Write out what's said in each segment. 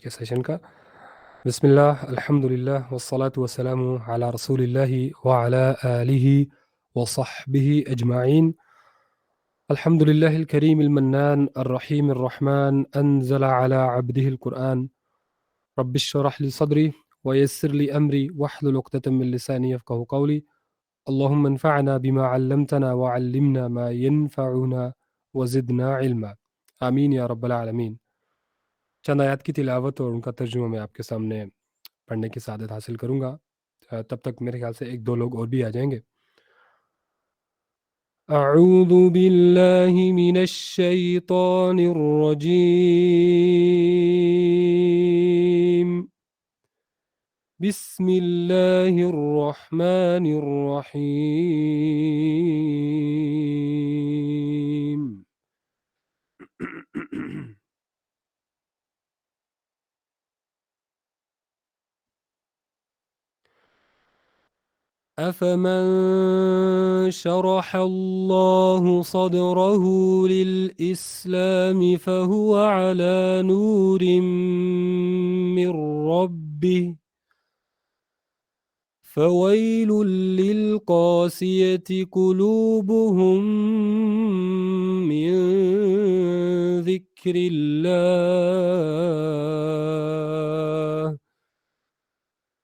کے سیشن کا بسم اللہ الحمدللہ والصلاة والسلام علی رسول اللہ وعلی آلہ وصحبہ اجمعین الحمدللہ الکریم المنان الرحیم الرحمن انزل علی عبده القرآن رب اشرح لی صدری ویسر لی امری واحلل عقدۃ من لسانی یفقهوا قولی اللهم انفعنا بما علمتنا وعلمنا ما ينفعنا وزدنا علما آمین یا رب العالمین۔ چند آیات کی تلاوت اور ان کا ترجمہ میں آپ کے سامنے پڑھنے کی سعادت حاصل کروں گا۔ تب تک میرے خیال سے ایک دو لوگ اور بھی آ جائیں گے۔ اعوذ باللہ من الشیطان الرجیم بسم اللہ الرحمن الرحیم أفمن شرح الله صدره للإسلام فهو على نور من ربه فويل للقاسية قلوبهم من ذكر الله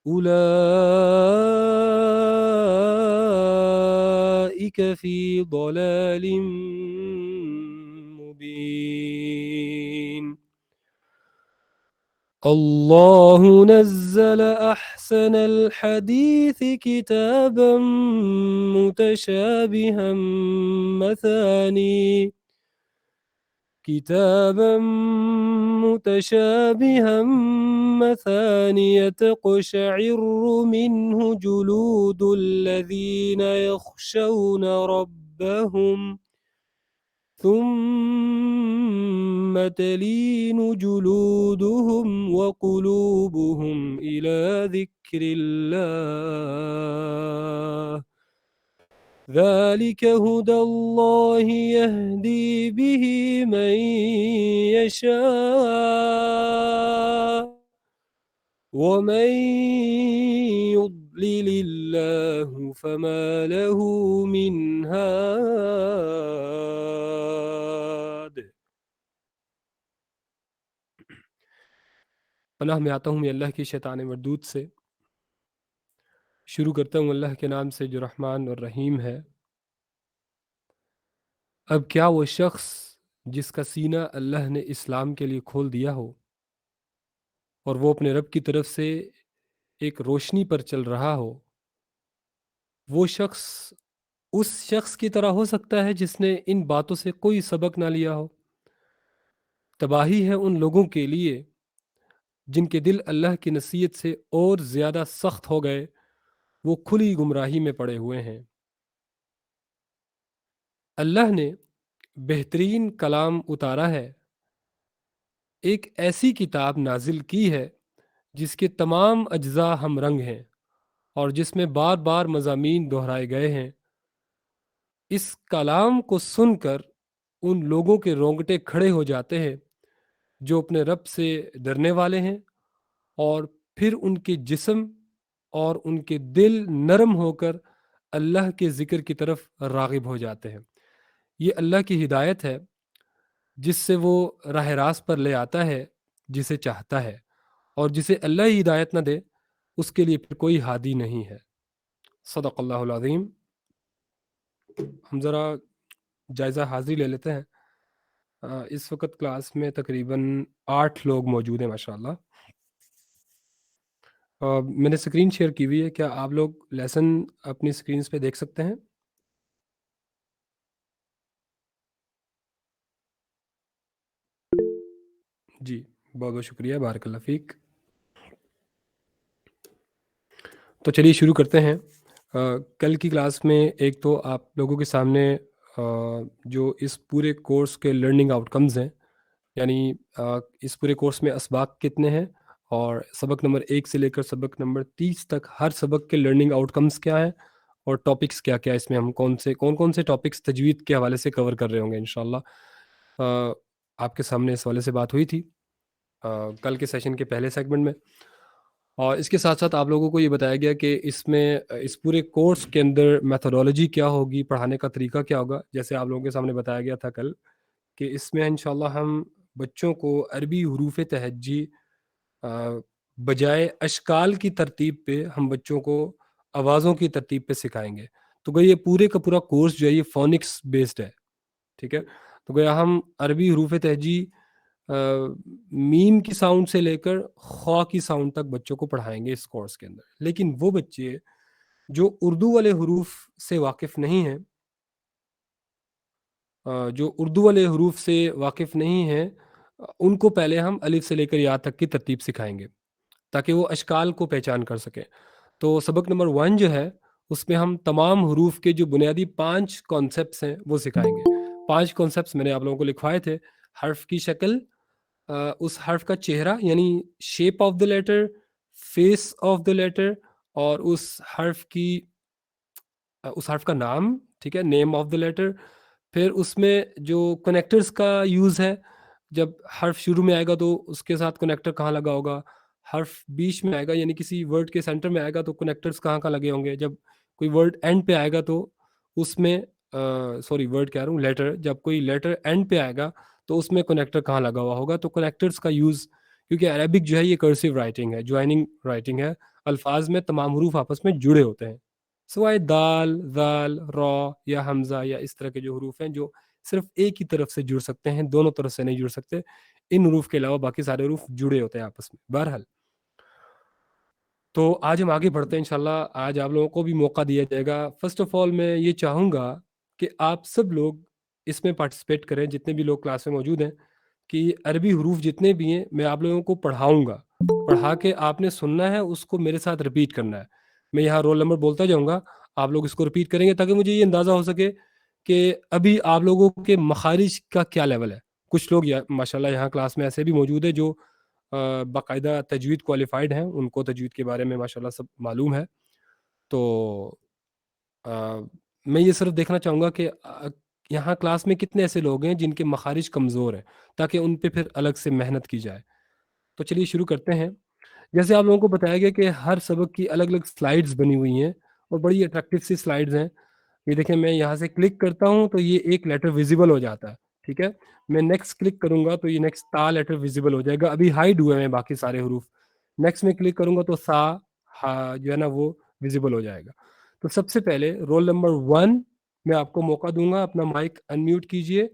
أولئك في ضلال مبين الله نزل أحسن الحديث كتابا متشابها مثانية تقشعر منه جلود الذين يخشون ربهم ثم تلين جلودهم وقلوبهم إلى ذكر الله ذلك هدى الله يهدي به من يشاء ومن يضلل الله فما له من هاد۔ پناہ میں آتا ہوں میں اللہ کی شیطان مردود سے۔ شروع کرتا ہوں اللہ کے نام سے جو رحمان اور رحیم ہے۔ اب کیا وہ شخص جس کا سینہ اللہ نے اسلام کے لیے کھول دیا ہو اور وہ اپنے رب کی طرف سے ایک روشنی پر چل رہا ہو، وہ شخص اس شخص کی طرح ہو سکتا ہے جس نے ان باتوں سے کوئی سبق نہ لیا ہو؟ تباہی ہے ان لوگوں کے لیے جن کے دل اللہ کی نصیحت سے اور زیادہ سخت ہو گئے، وہ کھلی گمراہی میں پڑے ہوئے ہیں۔ اللہ نے بہترین کلام اتارا ہے، ایک ایسی کتاب نازل کی ہے جس کے تمام اجزاء ہم رنگ ہیں اور جس میں بار بار مضامین دہرائے گئے ہیں۔ اس کلام کو سن کر ان لوگوں کے رونگٹے کھڑے ہو جاتے ہیں جو اپنے رب سے ڈرنے والے ہیں، اور پھر ان کے جسم اور ان کے دل نرم ہو کر اللہ کے ذکر کی طرف راغب ہو جاتے ہیں۔ یہ اللہ کی ہدایت ہے جس سے وہ راہ راست پر لے آتا ہے جسے چاہتا ہے، اور جسے اللہ ہی ہدایت نہ دے اس کے لیے پھر کوئی ہادی نہیں ہے۔ صدق اللہ العظیم۔ ہم ذرا جائزہ حاضری لے لیتے ہیں۔ اس وقت کلاس میں تقریباً 8 لوگ موجود ہیں ماشاءاللہ۔ میں نے اسکرین شیئر کی ہوئی ہے، کیا آپ لوگ لیسن اپنی اسکرینز پہ دیکھ سکتے ہیں؟ جی بہت بہت شکریہ، بارک اللہ فیک۔ تو چلیے شروع کرتے ہیں۔ کل کی کلاس میں ایک تو آپ لوگوں کے سامنے جو اس پورے کورس کے لرننگ آؤٹ کمز ہیں، یعنی اس پورے کورس میں اسباق کتنے ہیں اور سبق نمبر 1 سے لے کر سبق نمبر 30 تک ہر سبق کے لرننگ آؤٹ کمز کیا ہیں اور ٹاپکس کیا کیا، اس میں ہم کون سے ٹاپکس تجوید کے حوالے سے کور کر رہے ہوں گے انشاءاللہ۔ آپ کے سامنے اس حوالے سے بات ہوئی تھی۔ کل کے سیشن کے پہلے سیگمنٹ میں. اور اس کے ساتھ ساتھ آپ لوگوں کو یہ بتایا گیا کہ اس میں اس پورے کورس کے اندر میتھڈولوجی کیا ہوگی، پڑھانے کا طریقہ کیا ہوگا. جیسے آپ لوگوں کے سامنے بتایا گیا تھا کل کہ اس میں انشاءاللہ ہم بچوں کو عربی حروف تہجی بجائے اشکال کی ترتیب پہ ہم بچوں کو آوازوں کی ترتیب پہ سکھائیں گے. تو گویا یہ پورے کا پورا کورس جو ہے یہ فونکس بیسڈ ہے. ٹھیک ہے، تو گویا ہم عربی حروف تہجی میم کی ساؤنڈ سے لے کر خوا کی ساؤنڈ تک بچوں کو پڑھائیں گے اس کورس کے اندر. لیکن وہ بچے جو اردو والے حروف سے واقف نہیں ہیں، ان کو پہلے ہم الف سے لے کر یا تک کی ترتیب سکھائیں گے تاکہ وہ اشکال کو پہچان کر سکیں. تو سبق نمبر 1 جو ہے اس میں ہم تمام حروف کے جو بنیادی 5 کانسیپٹس ہیں وہ سکھائیں گے. 5 کانسیپٹس میں نے آپ لوگوں کو لکھوائے تھے. حرف کی شکل، اس حرف کا چہرہ یعنی shape of the letter, face of the letter, اور اس حرف کا نام. ٹھیک ہے، نیم آف دا لیٹر. پھر اس میں جو کنیکٹرز کا یوز ہے، جب حرف شروع میں آئے گا تو اس کے ساتھ کنیکٹر کہاں لگا ہوگا، حرف بیچ میں آئے گا یعنی کسی ورڈ کے سینٹر میں آئے گا تو کنیکٹرز کہاں کہاں لگے ہوں گے. جب کوئی ورڈ اینڈ پہ آئے گا تو اس میں ورڈ کہہ رہا ہوں لیٹر، جب کوئی لیٹر اینڈ پہ آئے گا تو اس میں کنیکٹر کہاں لگا ہوا ہوگا. تو کنیکٹرز کا یوز، کیونکہ عربک جو ہے یہ کرسیو رائٹنگ ہے، جوائننگ رائٹنگ ہے، الفاظ میں تمام حروف آپس میں جڑے ہوتے ہیں سوائے دال، ذال، را یا حمزہ یا اس طرح کے جو حروف ہیں جو صرف ایک ہی طرف سے جڑ سکتے ہیں، دونوں طرف سے نہیں جڑ سکتے. ان حروف کے علاوہ باقی سارے حروف جڑے ہوتے ہیں آپس میں. بہرحال تو آج ہم آگے بڑھتے ہیں انشاءاللہ. آج آپ لوگوں کو بھی موقع دیا جائے گا. فرسٹ آف آل میں یہ چاہوں گا کہ آپ سب لوگ اس میں پارٹیسپیٹ کریں، جتنے بھی لوگ کلاس میں موجود ہیں، کہ عربی حروف جتنے بھی ہیں میں آپ لوگوں کو پڑھاؤں گا. پڑھا کے آپ نے سننا ہے، اس کو میرے ساتھ رپیٹ کرنا ہے. میں یہاں رول نمبر بولتا جاؤں گا، آپ لوگ اس کو رپیٹ کریں گے تاکہ مجھے یہ اندازہ ہو سکے کہ ابھی آپ لوگوں کے مخارج کا کیا لیول ہے. کچھ لوگ ماشاءاللہ یہاں کلاس میں ایسے بھی موجود ہیں جو باقاعدہ تجوید کوالیفائڈ ہیں، ان کو تجوید کے بارے میں ماشاءاللہ سب معلوم ہے. تو میں یہ صرف دیکھنا چاہوں گا کہ یہاں کلاس میں کتنے ایسے لوگ ہیں جن کے مخارج کمزور ہیں تاکہ ان پہ پھر الگ سے محنت کی جائے. تو چلیے شروع کرتے ہیں. جیسے آپ لوگوں کو بتایا گیا کہ ہر سبق کی الگ الگ سلائیڈز بنی ہوئی ہیں اور بڑی اٹریکٹیو سی سلائیڈز ہیں. یہ دیکھیں، میں یہاں سے کلک کرتا ہوں تو یہ ایک لیٹر ویزیبل ہو جاتا ہے. ٹھیک ہے، میں نیکسٹ کلک کروں گا تو یہ نیکسٹ تا لیٹر ویزیبل ہو جائے گا. ابھی ہائڈ ہوئے ہیں باقی سارے حروف. نیکسٹ میں کلک کروں گا تو سا ہا جو ہے نا وہ ویزیبل ہو جائے گا. تو سب سے پہلے رول نمبر 1 میں آپ کو موقع دوں گا، اپنا مائک انمیوٹ کیجئے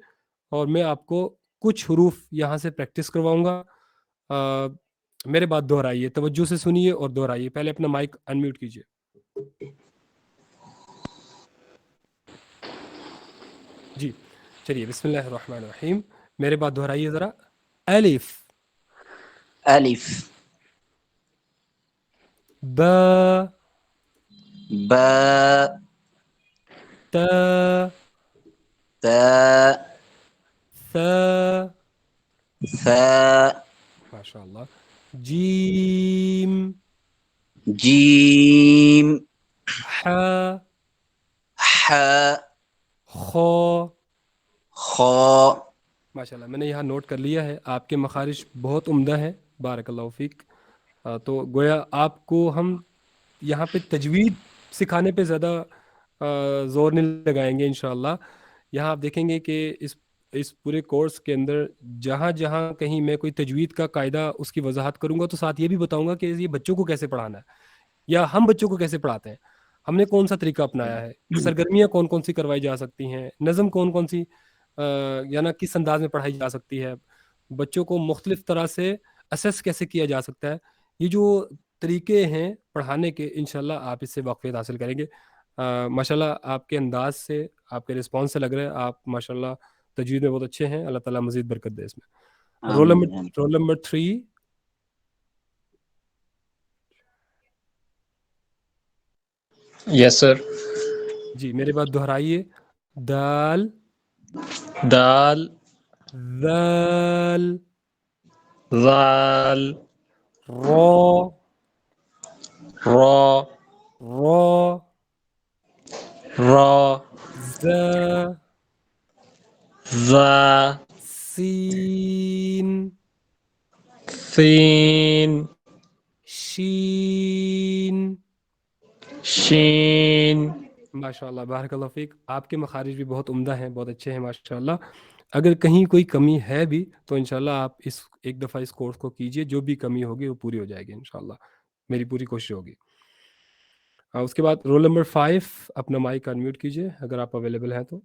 اور میں آپ کو کچھ حروف یہاں سے پریکٹس کرواؤں گا. میرے بات دہرائیے، توجہ سے سنیے اور دہرائیے. پہلے اپنا مائک انمیوٹ کیجئے. جی چلیے، بسم اللہ الرحمن الرحیم. میرے بات دہرائیے ذرا. الف، ألف، با، باء، تا، تاء، ثا. ثاء، ماشاء اللہ. جیم، جيم، حا، حاء، خا. خاء. ماشاء اللہ، میں نے یہاں نوٹ کر لیا ہے. آپ کے مخارج بہت عمدہ ہیں، بارک اللہ فیک. تو گویا آپ کو ہم یہاں پہ تجوید سکھانے پہ زیادہ زور نہیں لگائیں گے انشاءاللہ. یہاں آپ دیکھیں گے کہ اس پورے کورس کے اندر جہاں جہاں کہیں میں کوئی تجوید کا قاعدہ اس کی وضاحت کروں گا تو ساتھ یہ بھی بتاؤں گا کہ یہ بچوں کو کیسے پڑھانا ہے یا ہم بچوں کو کیسے پڑھاتے ہیں، ہم نے کون سا طریقہ اپنایا ہے، سرگرمیاں کون کون سی کروائی جا سکتی ہیں، نظم کون کون سی یا نا کس انداز میں پڑھائی جا سکتی ہے، بچوں کو مختلف طرح سے اسیس کیسے کیا جا سکتا ہے. یہ جو طریقے ہیں پڑھانے کے، انشاءاللہ آپ اس سے واقفیت حاصل کریں گے. ماشاءاللہ آپ کے انداز سے، آپ کے رسپانس سے لگ رہا ہے آپ ماشاءاللہ تجوید میں بہت اچھے ہیں. اللہ تعالیٰ مزید برکت دے اس میں. آمين آمين. Roll number 3. یس سر. جی میرے بات دہرائیے. دال، دال، ذال، ذال، را، را، را، را، زا، ذا، سین، سین شین. شین ماشاء اللہ بارک اللہ فیک. آپ کے مخارج بھی بہت عمدہ ہیں, بہت اچھے ہیں ماشاء اللہ. اگر کہیں کوئی کمی ہے بھی تو انشاءاللہ آپ اس ایک دفعہ اس کورس کو کیجئے, جو بھی کمی ہوگی وہ پوری ہو جائے گی انشاءاللہ, میری پوری کوشش ہوگی. اس کے بعد رول نمبر 5 اپنا مائک انمیوٹ کیجئے اگر آپ اویلیبل ہیں تو.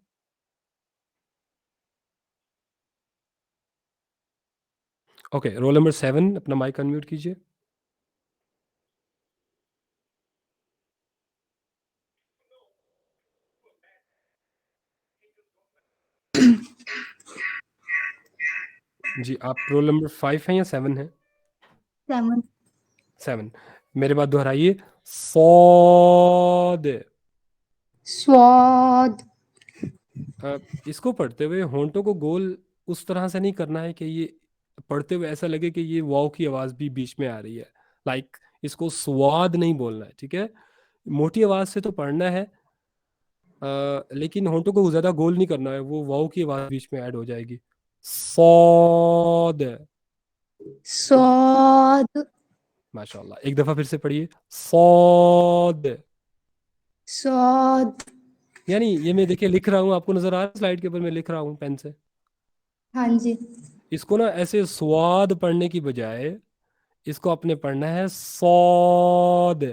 اوکے, رول نمبر 7 اپنا مائک انمیوٹ کیجئے. جی آپ رول نمبر 5 ہیں یا 7 ہیں؟ 7. 7. میرے بعد دہرائیے, صاد. صاد. اس کو پڑھتے ہوئے ہونٹوں کو گول اس طرح سے نہیں کرنا ہے کہ یہ پڑھتے ہوئے ایسا لگے کہ یہ واو کی آواز بھی بیچ میں آ رہی ہے. لائک اس کو سواد نہیں بولنا ہے, ٹھیک ہے؟ موٹی آواز سے تو پڑھنا ہے, لیکن ہونٹوں کو زیادہ گول نہیں کرنا ہے, وہ واو کی آواز بیچ میں ایڈ ہو جائے گی. صاد. صاد. ماشاء اللہ, ایک دفعہ پھر سے پڑھیے, صاد. صاد. یعنی یہ میں دیکھیں لکھ رہا ہوں, آپ کو نظر آ رہا ہے سلائڈ کے اوپر میں لکھ رہا ہوں پین سے. ہاں جی. اس کو نا ایسے سواد پڑھنے کی بجائے اس کو اپنے پڑھنا ہے صاد.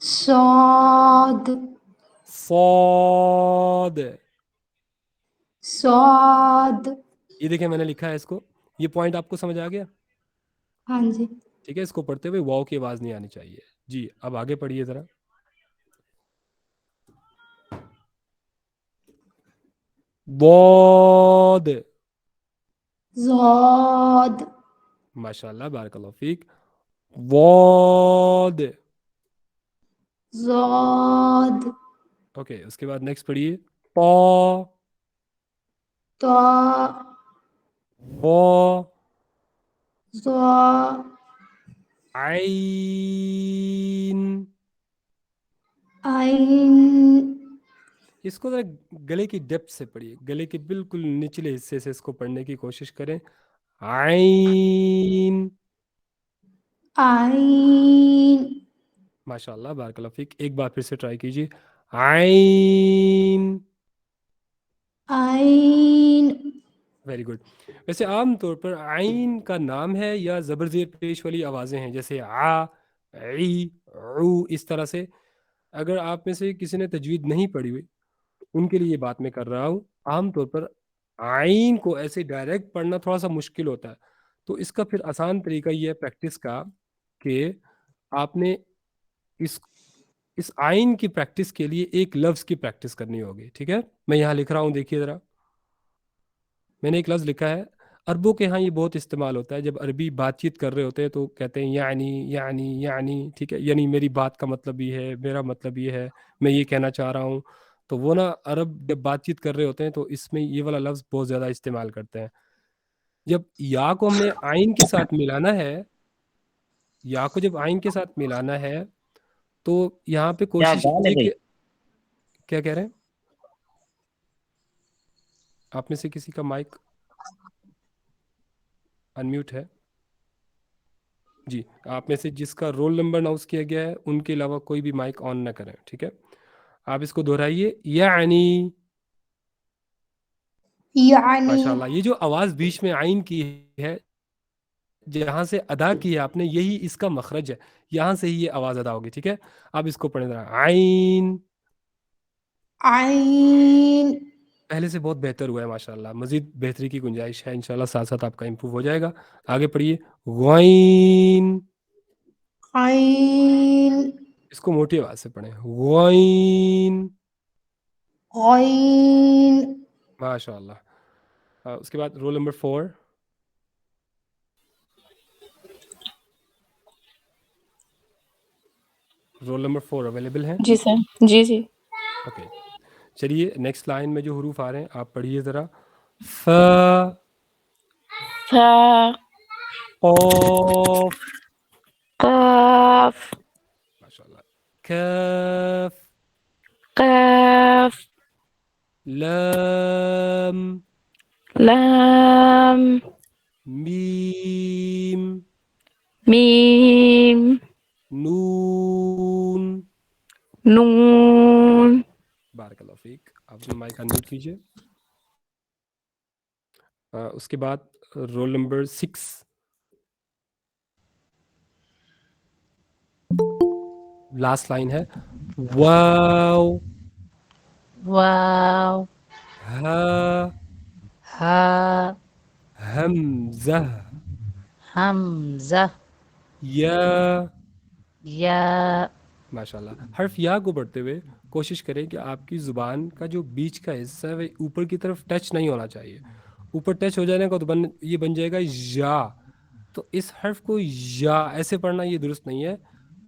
صاد. صاد. صاد. یہ دیکھیں میں نے لکھا ہے اس کو, یہ پوائنٹ آپ کو سمجھ آ گیا؟ ہاں جی. ٹھیک ہے, اس کو پڑھتے ہوئے واو کی آواز نہیں آنی چاہیے. جی اب آگے پڑھیے ذرا. ضاد. زاد. ماشاء اللہ بارک اللہ فیک. ضاد. زاد. اوکے, اس کے بعد نیکسٹ پڑھیے, طا. طا. ظا. ظا. عین. عین. اس کو ذرا گلے کی ڈیپتھ سے پڑھیے, گلے کے بالکل نچلے حصے سے اس کو پڑھنے کی کوشش کریں. عین. عین. ماشاء اللہ بارک اللہ فیک. ایک بار پھر سے ٹرائی کیجیے, عین. عین. Very good. ویسے عام طور پر عین کا نام ہے یا زبر زیر پیش والی آوازیں ہیں, جیسے آ, عی, عو, اس طرح سے. اگر آپ میں سے کسی نے تجوید نہیں پڑھی ہوئی ان کے لیے یہ بات میں کر رہا ہوں. عام طور پر عین کو ایسے ڈائریکٹ پڑھنا تھوڑا سا مشکل ہوتا ہے, تو اس کا پھر آسان طریقہ یہ ہے پریکٹس کا کہ آپ نے اس عین کی پریکٹس کے لیے ایک لفظ کی پریکٹس کرنی ہوگی. ٹھیک ہے, میں یہاں لکھ رہا ہوں, دیکھیے ذرا. میں نے ایک لفظ لکھا ہے, عربوں کے ہاں یہ بہت استعمال ہوتا ہے. جب عربی بات چیت کر رہے ہوتے ہیں تو کہتے ہیں یعنی, ٹھیک ہے, یعنی میری بات کا مطلب یہ ہے, میرا مطلب یہ ہے, میں یہ کہنا چاہ رہا ہوں. تو وہ نا عرب جب بات چیت کر رہے ہوتے ہیں تو اس میں یہ والا لفظ بہت زیادہ استعمال کرتے ہیں. جب یا کو ہم نے عین کے ساتھ ملانا ہے, یا کو جب عین کے ساتھ ملانا ہے تو یہاں پہ کیا کوشش گال ہے کیجیے بھائی؟ کہ کیا کہہ رہے ہیں آپ میں سے کسی کا مائک انمیوٹ ہے؟ جی, آپ میں سے جس کا رول نمبر اناؤنس کیا گیا ہے ان کے علاوہ کوئی بھی مائک آن نہ کریں. ٹھیک ہے, آپ اس کو دہرائیے, یعنی. ماشاء یعنی. اللہ, یہ جو آواز بیچ میں عین کی ہے, جہاں سے ادا کی ہے آپ نے, یہی اس کا مخرج ہے, یہاں سے ہی یہ آواز ادا ہوگی. ٹھیک ہے, آپ اس کو پڑھیں ذرا, عین. عین. پہلے سے بہت بہتر ہوا ہے ماشاء اللہ, مزید بہتری کی گنجائش ہے انشاءاللہ, ساتھ ساتھ آپ کا امپروو ہو جائے گا. آگے پڑھیے, غین. عین. اس کو موٹی آواز سے پڑھیں, غین. غین. ماشاء اللہ. اس کے بعد roll number 4. Roll number 4 available ہیں؟ جی سر. جی جی. اوکے, چلیے نیکسٹ لائن میں جو حروف آ رہے ہیں آپ پڑھیے ذرا. ف. ف. قاف. قاف. ماشاء اللہ. کاف. قاف. لام. لام. میم میم نون. نون بارک اللہ فیک. آپ اپنا مائک انمیوٹ کیجیے. اس کے بعد رول نمبر 6. لاسٹ لائن ہے واو واو ہا ہا حمزہ حمزہ یا. یا. ماشاء اللہ. حرف یا کو پڑھتے ہوئے کوشش کریں کہ آپ کی زبان کا جو بیچ کا حصہ ہے وہ اوپر کی طرف ٹچ نہیں ہونا چاہیے. اوپر ٹچ ہو جانے کا تو یہ بن جائے گا یا. تو اس حرف کو یا ایسے پڑھنا یہ درست نہیں ہے.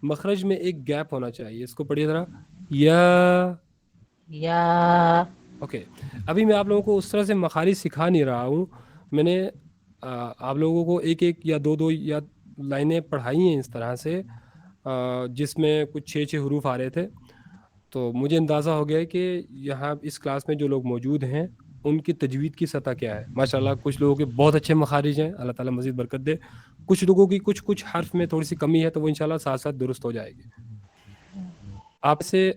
مخرج میں ایک گیپ ہونا چاہیے. اس کو پڑھیے ذرا. یا. یا. اوکے. ابھی میں آپ لوگوں کو اس طرح سے مخارج سکھا نہیں رہا ہوں. میں نے آپ لوگوں کو ایک ایک یا دو یا لائنیں پڑھائی ہیں اس طرح سے جس میں کچھ 6 حروف آ رہے تھے. تو مجھے اندازہ ہو گیا کہ یہاں اس کلاس میں جو لوگ موجود ہیں ان کی تجوید کی سطح کیا ہے. ماشاءاللہ کچھ لوگوں کے بہت اچھے مخارج ہیں. اللہ تعالیٰ مزید برکت دے. کچھ لوگوں کی کچھ حرف میں تھوڑی سی کمی ہے تو وہ انشاءاللہ ساتھ ساتھ درست ہو جائے گی. آپ سے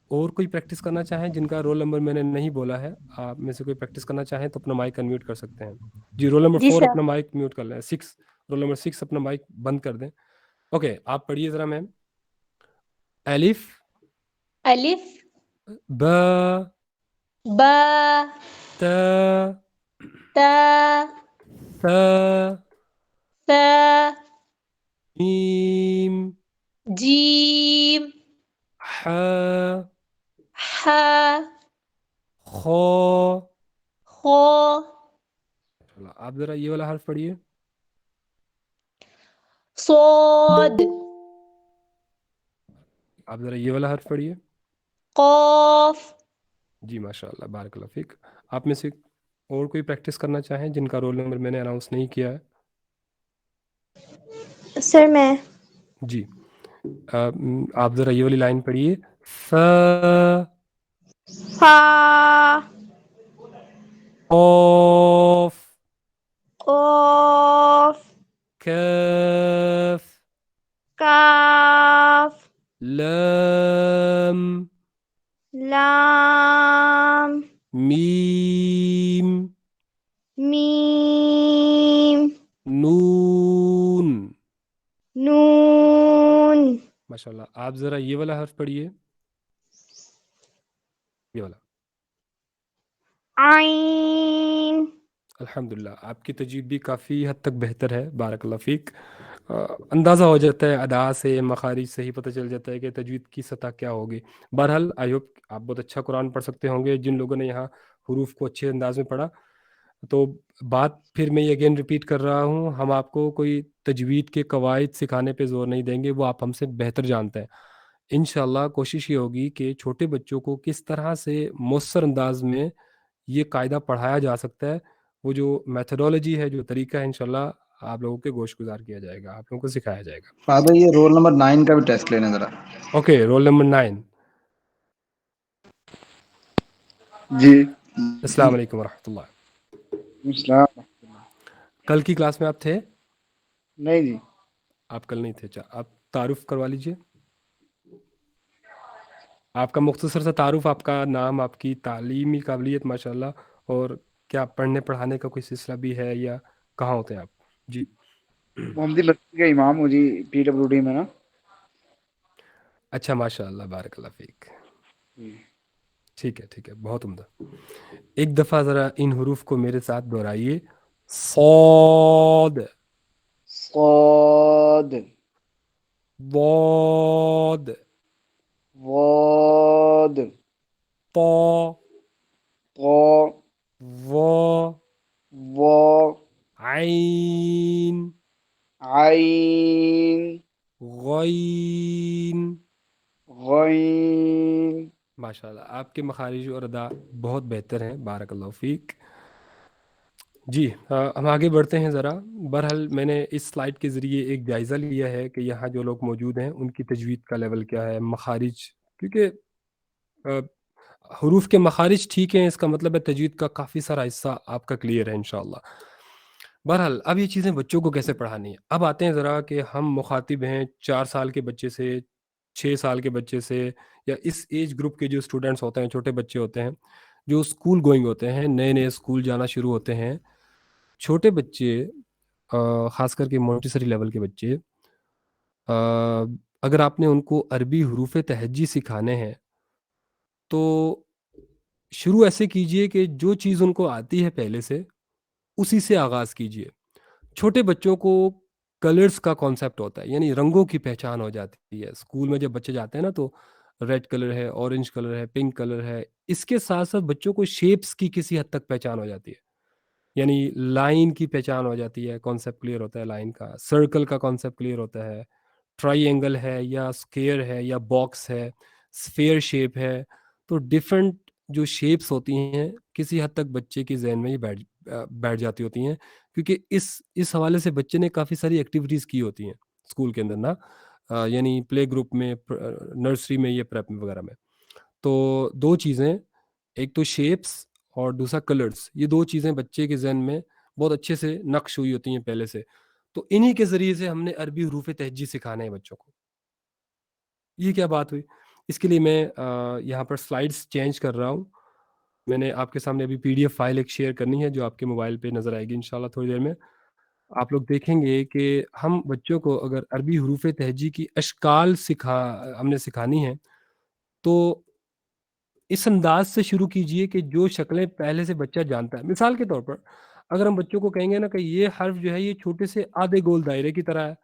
اور کوئی پریکٹس کرنا چاہیں جن کا رول نمبر میں نے نہیں بولا ہے, آپ میں سے کوئی پریکٹس کرنا چاہیں تو اپنا مائک انمیوٹ کر سکتے ہیں. جی رول نمبر 4 اپنا مائک میوٹ کر لیں. 6 رول نمبر 6 اپنا مائک بند کر دیں. اوکے آپ پڑھیے ذرا میم. الف الف با با تا تا ثا ثا میم جیم حا حا خا. خو. آپ ذرا یہ والا حرف پڑھیے. صاد آپ ذرا یہ والا حرف پڑھیے. قاف. جی ماشاء اللہ بارک اللہ فیک. آپ میں سے اور کوئی پریکٹس کرنا چاہیں جن کا رول نمبر میں نے اناؤنس نہیں کیا ہے. سر میں جی آپ ذرا یہ والی لائن پڑھیے. فا فا قاف قاف کاف کاف لام لام میم میم نون. نون. ماشاء اللہ. آپ ذرا یہ والا حرف پڑھیے. یہ والا. عین. الحمدللہ آپ کی تجوید بھی کافی حد تک بہتر ہے. بارک اللہ فیک. اندازہ ہو جاتا ہے ادا سے مخارج سے ہی پتہ چل جاتا ہے کہ تجوید کی سطح کیا ہوگی. بہرحال آئی ہوپ آپ بہت اچھا قرآن پڑھ سکتے ہوں گے. جن لوگوں نے یہاں حروف کو اچھے انداز میں پڑھا تو بات پھر میں یہ اگین ریپیٹ کر رہا ہوں, ہم آپ کو کوئی تجوید کے قواعد سکھانے پہ زور نہیں دیں گے, وہ آپ ہم سے بہتر جانتے ہیں. انشاءاللہ کوشش یہ ہوگی کہ چھوٹے بچوں کو کس طرح سے مؤثر انداز میں یہ قاعدہ پڑھایا جا سکتا ہے, وہ جو میتھڈولوجی ہے, جو طریقہ ہے, انشاءاللہ آپ لوگوں کے گوش گزار کیا جائے گا, آپ لوگوں کو سکھایا جائے گا. فادر یہ رول نمبر 9 کا بھی ٹیسٹ لینا ذرا. Okay roll number 9. جی السلام علیکم ورحمۃ اللہ. السلام. کل کی کلاس میں آپ تھے؟ نہیں جی آپ کل نہیں تھے. اچھا آپ تعارف کروا لیجئے. آپ کا مختصر سا تعارف, آپ کا نام, آپ کی تعلیمی قابلیت ماشاءاللہ, اور کیا پڑھنے پڑھانے کا کوئی سلسلہ بھی ہے یا کہاں ہوتے ہیں آپ؟ جی محمدی لطفی کا امام ہوں جی, پی ڈبلیو ڈی میں نا. اچھا ماشاء اللہ بارک اللہ فیک. ٹھیک ہے بہت عمدہ. ایک دفعہ ذرا ان حروف کو میرے ساتھ دہرائیے. صاد صاد ضاد واد طا طا ظا وا عین عین غین. غین. ماشاءاللہ آپ کے مخارج اور ادا بہت بہتر ہیں. بارک اللہ فیک. جی ہم آگے بڑھتے ہیں ذرا. بہرحال میں نے اس سلائیڈ کے ذریعے ایک جائزہ لیا ہے کہ یہاں جو لوگ موجود ہیں ان کی تجوید کا لیول کیا ہے, مخارج, کیونکہ حروف کے مخارج ٹھیک ہیں اس کا مطلب ہے تجوید کا کافی سارا حصہ آپ کا کلیئر ہے انشاءاللہ. بہرحال اب یہ چیزیں بچوں کو کیسے پڑھانی ہے. اب آتے ہیں ذرا کہ ہم مخاطب ہیں 4 سال کے بچے سے، 6 سال کے بچے سے، یا اس ایج گروپ کے جو اسٹوڈنٹس ہوتے ہیں، چھوٹے بچے ہوتے ہیں جو اسکول گوئنگ ہوتے ہیں، نئے نئے اسکول جانا شروع ہوتے ہیں. چھوٹے بچے خاص کر کے مونٹیسری لیول کے بچے، اگر آپ نے ان کو عربی حروف تہجی سکھانے ہیں تو شروع ایسے کیجئے کہ جو چیز ان کو آتی ہے پہلے سے اسی سے آغاز کیجئے. چھوٹے بچوں کو کلرز کا کانسیپٹ ہوتا ہے، یعنی رنگوں کی پہچان ہو جاتی ہے. اسکول میں جب بچے جاتے ہیں نا تو ریڈ کلر ہے، اورنج کلر ہے، پنک کلر ہے. اس کے ساتھ ساتھ بچوں کو شیپس کی کسی حد تک پہچان ہو جاتی ہے، یعنی لائن کی پہچان ہو جاتی ہے، کانسیپٹ کلیئر ہوتا ہے لائن کا، سرکل کا کانسیپٹ کلیئر ہوتا ہے، ٹرائی اینگل ہے یا اسکیئر ہے یا باکس ہے، اسفیئر شیپ ہے. تو ڈفرینٹ جو شیپس ہوتی ہیں کسی حد تک بچے کے ذہن میں یہ بیٹھ جاتی ہوتی ہیں، کیونکہ اس حوالے سے بچے نے کافی ساری ایکٹیویٹیز کی ہوتی ہیں اسکول کے اندر نا، یعنی پلے گروپ میں، نرسری میں یا پریپ میں وغیرہ میں. تو 2 چیزیں، ایک تو شیپس اور دوسرا کلرز، یہ 2 چیزیں بچے کے ذہن میں بہت اچھے سے نقش ہوئی ہوتی ہیں پہلے سے. تو انہی کے ذریعے سے ہم نے عربی حروف تہجی سکھانے ہیں بچوں کو. یہ کیا بات ہوئی؟ اس کے لیے میں یہاں پر سلائڈز چینج کر رہا ہوں. میں نے آپ کے سامنے ابھی PDF فائل ایک شیئر کرنی ہے جو آپ کے موبائل پہ نظر آئے گی انشاءاللہ تھوڑی دیر میں. آپ لوگ دیکھیں گے کہ ہم بچوں کو اگر عربی حروف تہجی کی اشکال ہم نے سکھانی ہے تو اس انداز سے شروع کیجئے کہ جو شکلیں پہلے سے بچہ جانتا ہے. مثال کے طور پر اگر ہم بچوں کو کہیں گے نا کہ یہ حرف جو ہے یہ چھوٹے سے آدھے گول دائرے کی طرح ہے،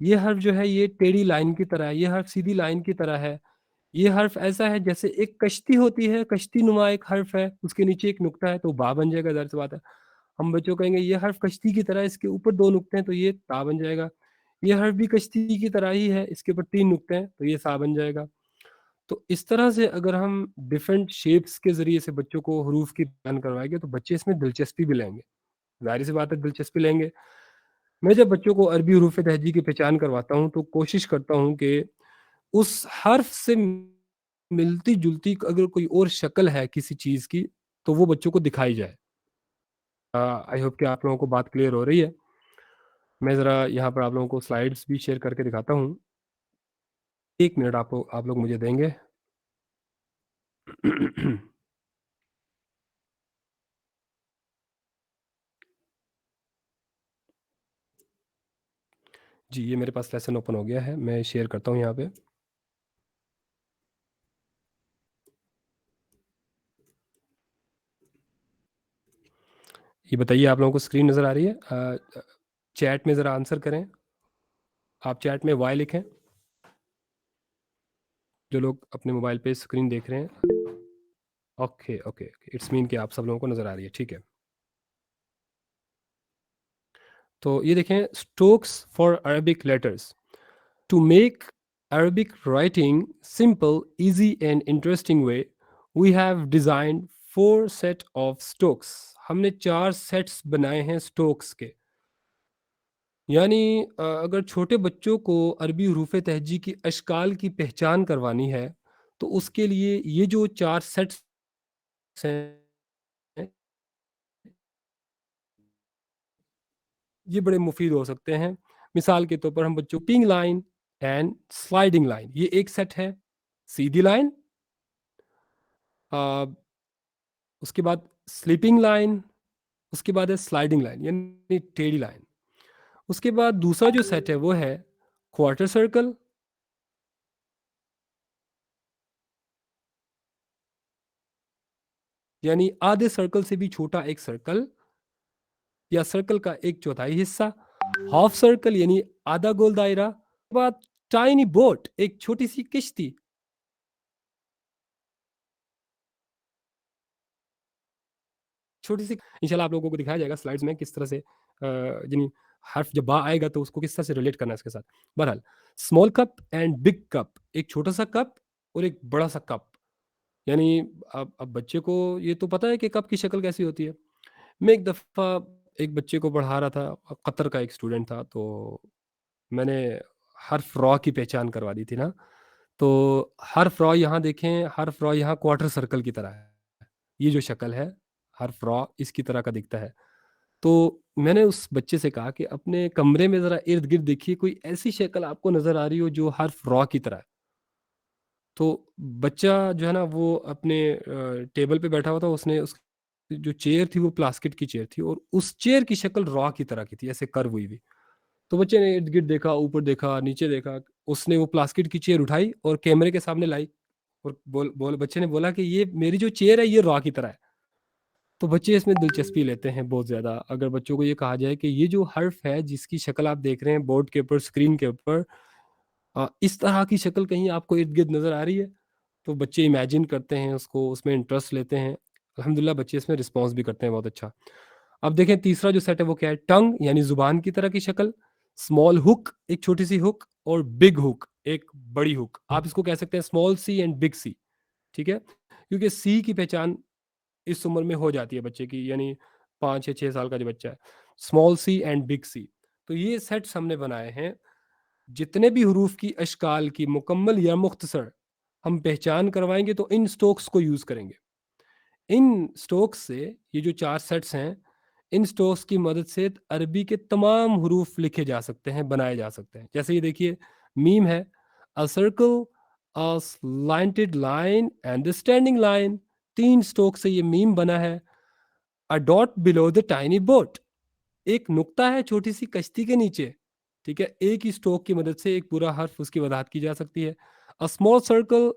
یہ حرف جو ہے یہ ٹیڑھی لائن کی طرح ہے، یہ حرف سیدھی لائن کی طرح ہے، یہ حرف ایسا ہے جیسے ایک کشتی ہوتی ہے، کشتی نما ایک حرف ہے، اس کے نیچے ایک نقطہ ہے تو با بن جائے گا، ظاہر سی بات ہے. ہم بچوں کو کہیں گے یہ حرف کشتی کی طرح ہے، اس کے اوپر 2 نقطے ہیں تو یہ تا بن جائے گا. یہ حرف بھی کشتی کی طرح ہی ہے، اس کے اوپر 3 نقطے ہیں تو یہ سا بن جائے گا. تو اس طرح سے اگر ہم ڈیفرنٹ شیپس کے ذریعے سے بچوں کو حروف کی پہچان کروائیں گے تو بچے اس میں دلچسپی بھی لیں گے، ظاہر سی بات ہے دلچسپی لیں گے. میں جب بچوں کو عربی حروف تہجی کی پہچان کرواتا ہوں تو کوشش کرتا ہوں کہ اس حرف سے ملتی جلتی اگر کوئی اور شکل ہے کسی چیز کی تو وہ بچوں کو دکھائی جائے. آئی ہوپ کہ آپ لوگوں کو بات کلیئر ہو رہی ہے. میں ذرا یہاں پر آپ لوگوں کو سلائیڈز بھی شیئر کر کے دکھاتا ہوں. 1 منٹ آپ لوگ مجھے دیں گے. جی یہ میرے پاس لیسن اوپن ہو گیا ہے، میں شیئر کرتا ہوں یہاں پہ. یہ بتائیے آپ لوگوں کو اسکرین نظر آ رہی ہے؟ چیٹ میں ذرا آنسر کریں. آپ چیٹ میں وائی لکھیں جو لوگ اپنے موبائل پہ اسکرین دیکھ رہے ہیں. اوکے اٹس مین کہ آپ سب لوگوں کو نظر آ رہی ہے، ٹھیک ہے. تو یہ دیکھیں strokes for Arabic letters to make Arabic writing simple easy and interesting way we have designed 4 set of strokes. ہم نے 4 سیٹس بنائے ہیں اسٹروکس کے. یعنی اگر چھوٹے بچوں کو عربی حروف تہجی کی اشکال کی پہچان کروانی ہے تو اس کے لیے یہ جو 4 سیٹس ہیں یہ بڑے مفید ہو سکتے ہیں. مثال کے طور پر ہم بچوں پنگ لائن اینڈ سلائڈنگ لائن، یہ ایک سیٹ ہے. سیدھی لائن، اس کے بعد سلیپنگ لائن، اس کے بعد ہے سلائڈنگ لائن یعنی ٹیڑھی لائن. اس کے بعد دوسرا جو سیٹ ہے وہ ہے کوارٹر سرکل، یعنی آدھے سرکل سے بھی چھوٹا ایک سرکل یا سرکل کا 1/4 حصہ. ہاف سرکل یعنی آدھا گول دائرہ. بعد ٹائنی بوٹ، ایک چھوٹی سی کشتی. چھوٹی سی انشاءاللہ آپ لوگوں کو دکھایا جائے گا سلائڈز میں کس طرح سے یعنی حرف جب با آئے گا تو اس کو کس طرح سے ریلیٹ کرنا ہے اس کے ساتھ. بہرحال small cup and big cup, ایک چھوٹا سا کپ اور ایک بڑا سا کپ. یعنی اب بچے کو یہ تو پتہ ہے کہ کپ کی شکل کیسی ہوتی ہے. میں ایک دفعہ ایک بچے کو پڑھا رہا تھا، قطر کا ایک اسٹوڈنٹ تھا، تو میں نے حرف را کی پہچان کروا دی تھی نا. تو حرف را یہاں دیکھیں، حرف را یہاں کوارٹر سرکل کی طرح ہے. یہ جو شکل ہے حرف را اس کی طرح کا دکھتا ہے. تو میں نے اس بچے سے کہا کہ اپنے کمرے میں ذرا ارد گرد دیکھیے کوئی ایسی شکل آپ کو نظر آ رہی ہو جو حرف را کی طرح ہے. تو بچہ جو ہے نا وہ اپنے ٹیبل پہ بیٹھا ہوا تھا. اس نے اس جو چیئر تھی وہ پلاسٹک کی چیئر تھی اور اس چیئر کی شکل را کی طرح کی تھی, ایسے کرو ہوئی بھی. تو بچے نے ارد گرد دیکھا, اوپر دیکھا, نیچے دیکھا. اس نے وہ پلاسٹک کی چیئر اٹھائی اور کیمرے کے سامنے لائی اور بچے نے بولا کہ یہ میری جو چیئر ہے یہ را کی طرح ہے. تو بچے اس میں دلچسپی لیتے ہیں بہت زیادہ. اگر بچوں کو یہ کہا جائے کہ یہ جو حرف ہے جس کی شکل آپ دیکھ رہے ہیں بورڈ کے اوپر, اسکرین کے اوپر, اس طرح کی شکل کہیں آپ کو ارد گرد نظر آ رہی ہے, تو بچے امیجن کرتے ہیں اس کو, اس میں انٹرسٹ لیتے ہیں. الحمدللہ بچے اس میں رسپانس بھی کرتے ہیں بہت اچھا. اب دیکھیں تیسرا جو سیٹ ہے وہ کیا ہے, ٹنگ یعنی زبان کی طرح کی شکل, اسمال ہک ایک چھوٹی سی ہک, اور بگ ہک ایک بڑی ہک. آپ اس کو کہہ سکتے ہیں اسمال سی اینڈ بگ سی, ٹھیک ہے, کیونکہ سی کی پہچان اس عمر میں ہو جاتی ہے بچے کی, یعنی 5 یا 6 سال کا جو بچہ ہے. اسمال سی اینڈ بگ سی. تو یہ سیٹس ہم نے بنائے ہیں. جتنے بھی حروف کی اشکال کی مکمل یا مختصر ہم پہچان کروائیں گے تو ان سٹوکس کو یوز کریں گے. ان سٹوکس سے یہ جو 4 سیٹس ہیں, ان سٹوکس کی مدد سے عربی کے تمام حروف لکھے جا سکتے ہیں, بنائے جا سکتے ہیں. جیسے یہ دیکھیے میم ہے, a circle, a slanted line and a standing line. 3 stroke سے یہ میم بنا ہے. a dot below the tiny boat, ایک نقطہ ہے چھوٹی سی کشتی کے نیچے, ٹھیک ہے. ایک ہی سٹوک کی مدد سے ایک پورا حرف اس کی وضاحت کی جا سکتی ہے. a small circle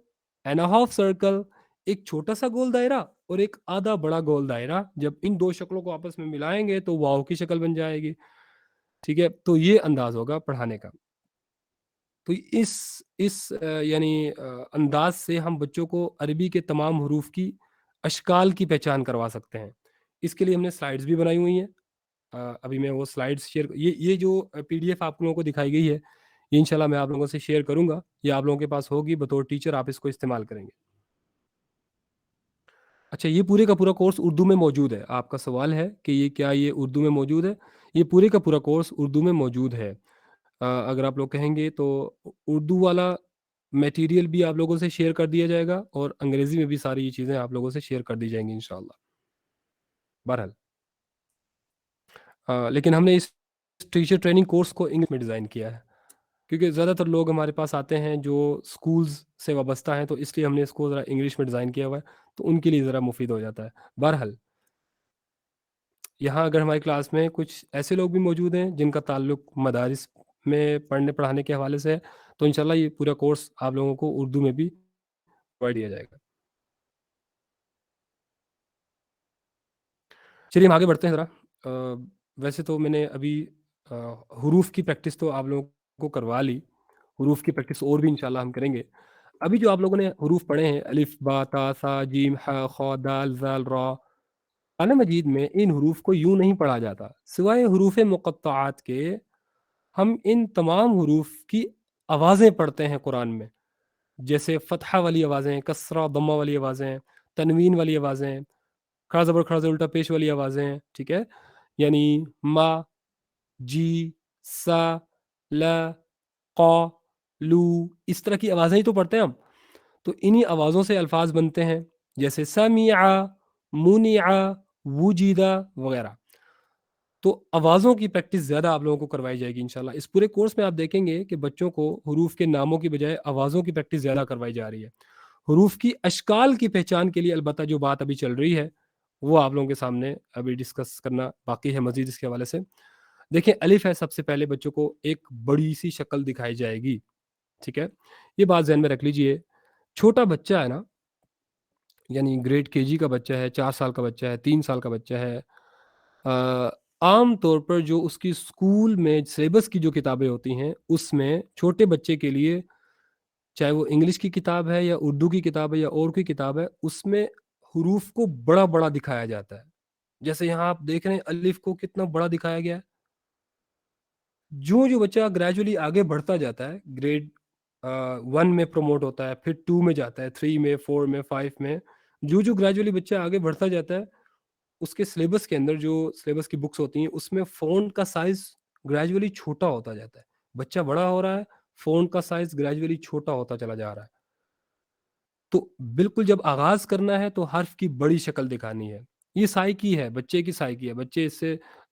and a half circle, ایک چھوٹا سا گول دائرہ اور ایک آدھا بڑا گول دائرہ. جب ان دو شکلوں کو آپس میں ملائیں گے تو واو کی شکل بن جائے گی, ٹھیک ہے. تو یہ انداز ہوگا پڑھانے کا. تو اس یعنی انداز سے ہم بچوں کو عربی کے تمام حروف کی اشکال کی پہچان کروا سکتے ہیں. اس کے لیے ہم نے سلائیڈز بھی بنائی ہوئی ہیں. ابھی میں وہ سلائیڈز شیئر, یہ جو پی ڈی ایف آپ لوگوں کو دکھائی گئی ہے یہ انشاءاللہ میں آپ لوگوں سے شیئر کروں گا. یہ آپ لوگوں کے پاس ہوگی, بطور ٹیچر آپ اس کو استعمال کریں گے. اچھا, یہ پورے کا پورا کورس اردو میں موجود ہے. آپ کا سوال ہے کہ یہ اردو میں موجود ہے. یہ پورے کا پورا کورس اردو میں موجود ہے. اگر آپ لوگ کہیں گے تو اردو والا میٹیریل بھی آپ لوگوں سے شیئر کر دیا جائے گا, اور انگریزی میں بھی ساری یہ چیزیں آپ لوگوں سے شیئر کر دی جائیں گی انشاءاللہ. بہرحال لیکن ہم نے اس ٹیچر ٹریننگ کورس کو انگلش میں ڈیزائن کیا ہے, کیونکہ زیادہ تر لوگ ہمارے پاس آتے ہیں جو سکولز سے وابستہ ہیں, تو اس لیے ہم نے اس کو ذرا انگلش میں ڈیزائن کیا ہوا ہے, تو ان کے لیے ذرا مفید ہو جاتا ہے. بہرحال یہاں اگر ہماری کلاس میں کچھ ایسے لوگ بھی موجود ہیں جن کا تعلق مدارس میں پڑھانے کے حوالے سے ہے, تو انشاءاللہ یہ پورا کورس آپ لوگوں کو اردو میں بھی پڑھ دیا جائے گا. چلیے ہم آگے بڑھتے ہیں ذرا. ویسے تو میں نے ابھی حروف کی پریکٹس تو آپ لوگوں کو کروا لی. حروف کی پریکٹس اور بھی انشاءاللہ ہم کریں گے. ابھی جو آپ لوگوں نے حروف پڑھے ہیں, الف با تا سا جیم ح خ دال ذال را, قرآن مجید میں ان حروف کو یوں نہیں پڑھا جاتا. سوائے حروف مقطعات کے ہم ان تمام حروف کی آوازیں پڑھتے ہیں قرآن میں. جیسے فتحہ والی آوازیں, کسرہ ضمہ والی آوازیں, تنوین والی آوازیں, کھڑا زبر کھڑا زبر الٹا پیش والی آوازیں, ٹھیک ہے. یعنی ما, جی, سا, لا, قا, لو, اس طرح کی آوازیں ہی تو پڑھتے ہیں ہم. تو انہی آوازوں سے الفاظ بنتے ہیں, جیسے سمیع, منع, وجیدہ وغیرہ. تو آوازوں کی پریکٹس زیادہ آپ لوگوں کو کروائی جائے گی انشاءاللہ. اس پورے کورس میں آپ دیکھیں گے کہ بچوں کو حروف کے ناموں کی بجائے آوازوں کی پریکٹس زیادہ کروائی جا رہی ہے. حروف کی اشکال کی پہچان کے لیے البتہ جو بات ابھی چل رہی ہے وہ آپ لوگوں کے سامنے ابھی ڈسکس کرنا باقی ہے مزید اس کے حوالے سے. دیکھیں الف ہے, سب سے پہلے بچوں کو ایک بڑی سی شکل دکھائی جائے گی, ٹھیک ہے. یہ بات ذہن میں رکھ لیجئے. چھوٹا بچہ ہے نا, یعنی گریڈ کے جی کا بچہ ہے, 4 سال کا بچہ ہے, 3 سال کا بچہ ہے, عام طور پر جو اس کی اسکول میں سلیبس کی جو کتابیں ہوتی ہیں اس میں چھوٹے بچے کے لیے, چاہے وہ انگلش کی کتاب ہے یا اردو کی کتاب ہے یا اور کوئی کتاب ہے, اس میں حروف کو بڑا بڑا دکھایا جاتا ہے. جیسے یہاں آپ دیکھ رہے ہیں الف کو کتنا بڑا دکھایا گیا ہے. جو بچہ گریجولی آگے بڑھتا جاتا ہے, گریڈ 1 میں پروموٹ ہوتا ہے, پھر 2 میں جاتا ہے, 3 میں, 4 میں, 5 میں, جو گریجولی بچہ آگے بڑھتا جاتا ہے اس کے سلیبس کے اندر جو سلیبس کی بکس ہوتی ہیں اس میں فونٹ کا سائز گریجولی چھوٹا ہوتا جاتا ہے. بچہ بڑا ہو رہا ہے, فونٹ کا سائز گریجولی چھوٹا ہوتا چلا جا رہا ہے. تو بالکل جب آغاز کرنا ہے تو حرف کی بڑی شکل دکھانی ہے. یہ سائیکی ہے, بچے کی سائیکی ہے. بچے اس سے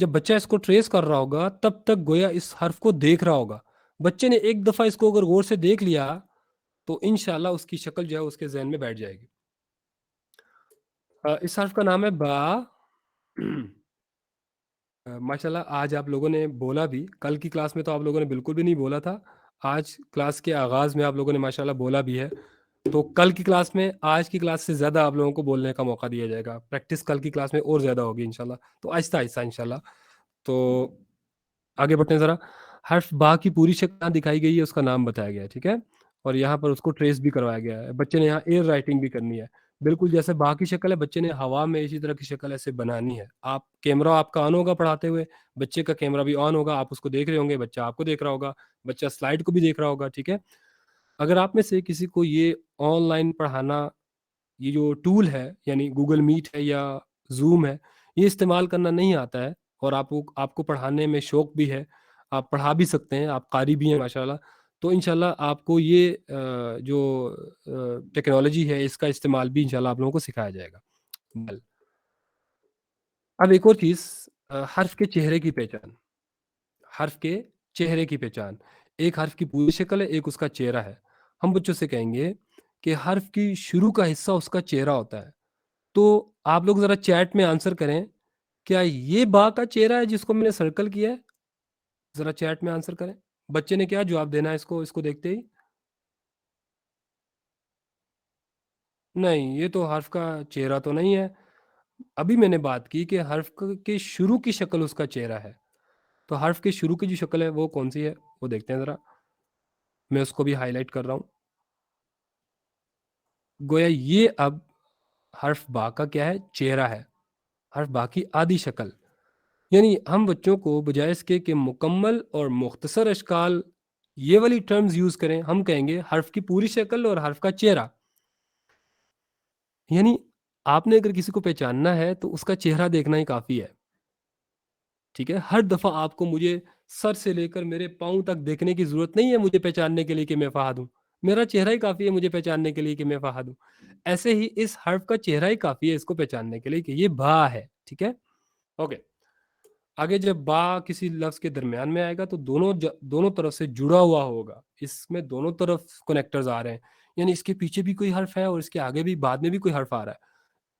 جب بچہ اس کو ٹریس کر رہا ہوگا تب تک گویا اس حرف کو دیکھ رہا ہوگا. بچے نے ایک دفعہ اس کو اگر غور سے دیکھ لیا تو انشاءاللہ اس کی شکل جو ہے اس کے ذہن میں بیٹھ جائے گی. اس حرف کا نام ہے با. ماشاءاللہ آج آپ لوگوں نے بولا بھی، کل کی کلاس میں تو آپ لوگوں نے بالکل بھی نہیں بولا تھا. آج کلاس کے آغاز میں آپ لوگوں نے ماشاءاللہ بولا بھی ہے. تو کل کی کلاس میں آج کی کلاس سے زیادہ آپ لوگوں کو بولنے کا موقع دیا جائے گا. پریکٹس کل کی کلاس میں اور زیادہ ہوگی انشاءاللہ. تو آہستہ آہستہ انشاءاللہ. تو آگے بڑھتے ہیں ذرا. حرف با کی پوری شکل دکھائی گئی ہے، اس کا نام بتایا گیا ہے، ٹھیک ہے. اور یہاں پر اس کو ٹریس بھی کروایا گیا ہے. بچے نے یہاں ایئر رائٹنگ بھی کرنی ہے، بالکل جیسے با کی شکل ہے. بچے نے ہوا میں اسی طرح کی شکل ایسے بنانی ہے. آپ کیمرہ آپ کا آن ہوگا پڑھاتے ہوئے، بچے کا کیمرہ بھی آن ہوگا، آپ اس کو دیکھ رہے ہوں گے، بچہ آپ کو دیکھ رہا ہوگا، بچہ سلائڈ کو بھی دیکھ رہا ہوگا، ٹھیک ہے. اگر آپ میں سے کسی کو یہ آن لائن پڑھانا، یہ جو ٹول ہے یعنی گوگل میٹ ہے یا زوم ہے، یہ استعمال کرنا نہیں آتا ہے اور آپ کو پڑھانے میں شوق بھی ہے، آپ پڑھا بھی سکتے ہیں، آپ قاری بھی ہیں ماشاءاللہ، تو انشاءاللہ آپ کو یہ جو ٹیکنالوجی ہے اس کا استعمال بھی انشاءاللہ آپ لوگوں کو سکھایا جائے گا. اب ایک اور چیز، حرف کے چہرے کی پہچان. حرف کے چہرے کی پہچان، ایک حرف کی پوری شکل ہے، ایک اس کا چہرہ ہے. ہم بچوں سے کہیں گے کہ حرف کی شروع کا حصہ اس کا چہرہ ہوتا ہے. تو آپ لوگ ذرا چیٹ میں آنسر کریں، کیا یہ با کا چہرہ ہے جس کو میں نے سرکل کیا ہے؟ ذرا چیٹ میں آنسر کریں. بچے نے کیا جواب دینا ہے اس کو دیکھتے ہی؟ نہیں، یہ تو حرف کا چہرہ تو نہیں ہے. ابھی میں نے بات کی کہ حرف کے شروع کی شکل اس کا چہرہ ہے. تو حرف کے شروع کی جو شکل ہے وہ کون سی ہے وہ دیکھتے ہیں ذرا. میں اس کو بھی ہائی لائٹ کر رہا ہوں. گویا یہ اب حرف با کا کیا ہے؟ چہرہ ہے. حرف با کی آدھی شکل. یعنی ہم بچوں کو بجائے اس کے کہ مکمل اور مختصر اشکال یہ والی ٹرمز یوز کریں، ہم کہیں گے حرف کی پوری شکل اور حرف کا چہرہ. یعنی آپ نے اگر کسی کو پہچاننا ہے تو اس کا چہرہ دیکھنا ہی کافی ہے، ٹھیک ہے. ہر دفعہ آپ کو مجھے سر سے لے کر میرے پاؤں تک دیکھنے کی ضرورت نہیں ہے مجھے پہچاننے کے لیے کہ میں فہد ہوں. میرا چہرہ ہی کافی ہے مجھے پہچاننے کے لیے کہ میں فہد ہوں. ایسے ہی اس حرف کا چہرہ ہی کافی ہے اس کو پہچاننے کے لیے کہ یہ با ہے، ٹھیک ہے. اوکے، آگے جب با کسی لفظ کے درمیان میں آئے گا تو دونوں طرف سے جڑا ہوا ہوگا. اس میں دونوں طرف کنیکٹرز آ رہے ہیں، یعنی اس کے پیچھے بھی کوئی حرف ہے اور اس کے آگے بھی بعد میں بھی کوئی حرف آ رہا ہے.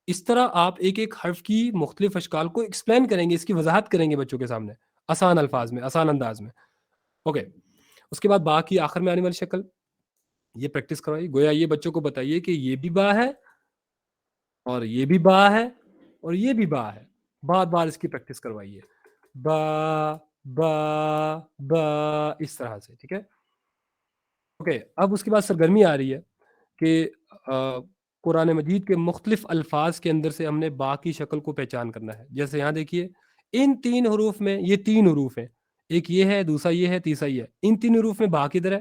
اس طرح آپ ایک ایک حرف کی مختلف اشکال کو ایکسپلین کریں گے، اس کی وضاحت کریں گے بچوں کے سامنے آسان الفاظ میں، آسان انداز میں. اوکے، اس کے بعد با کی آخر میں آنے والی شکل، یہ پریکٹس کروائی. گویا یہ بچوں کو بتائیے کہ یہ بھی با ہے اور یہ بھی با ہے اور یہ بھی با ہے. بار بار اس کی پریکٹس کروائیے. با با با اس طرح سے، ٹھیک ہے. اوکے، اب اس کے بعد سرگرمی آ رہی ہے کہ قرآن مجید کے مختلف الفاظ کے اندر سے ہم نے با کی شکل کو پہچان کرنا ہے. جیسے یہاں دیکھیے ان 3 حروف میں، یہ 3 حروف ہیں، ایک یہ ہے، دوسرا یہ ہے، تیسرا یہ ہے. ان 3 حروف میں با کدھر ہے؟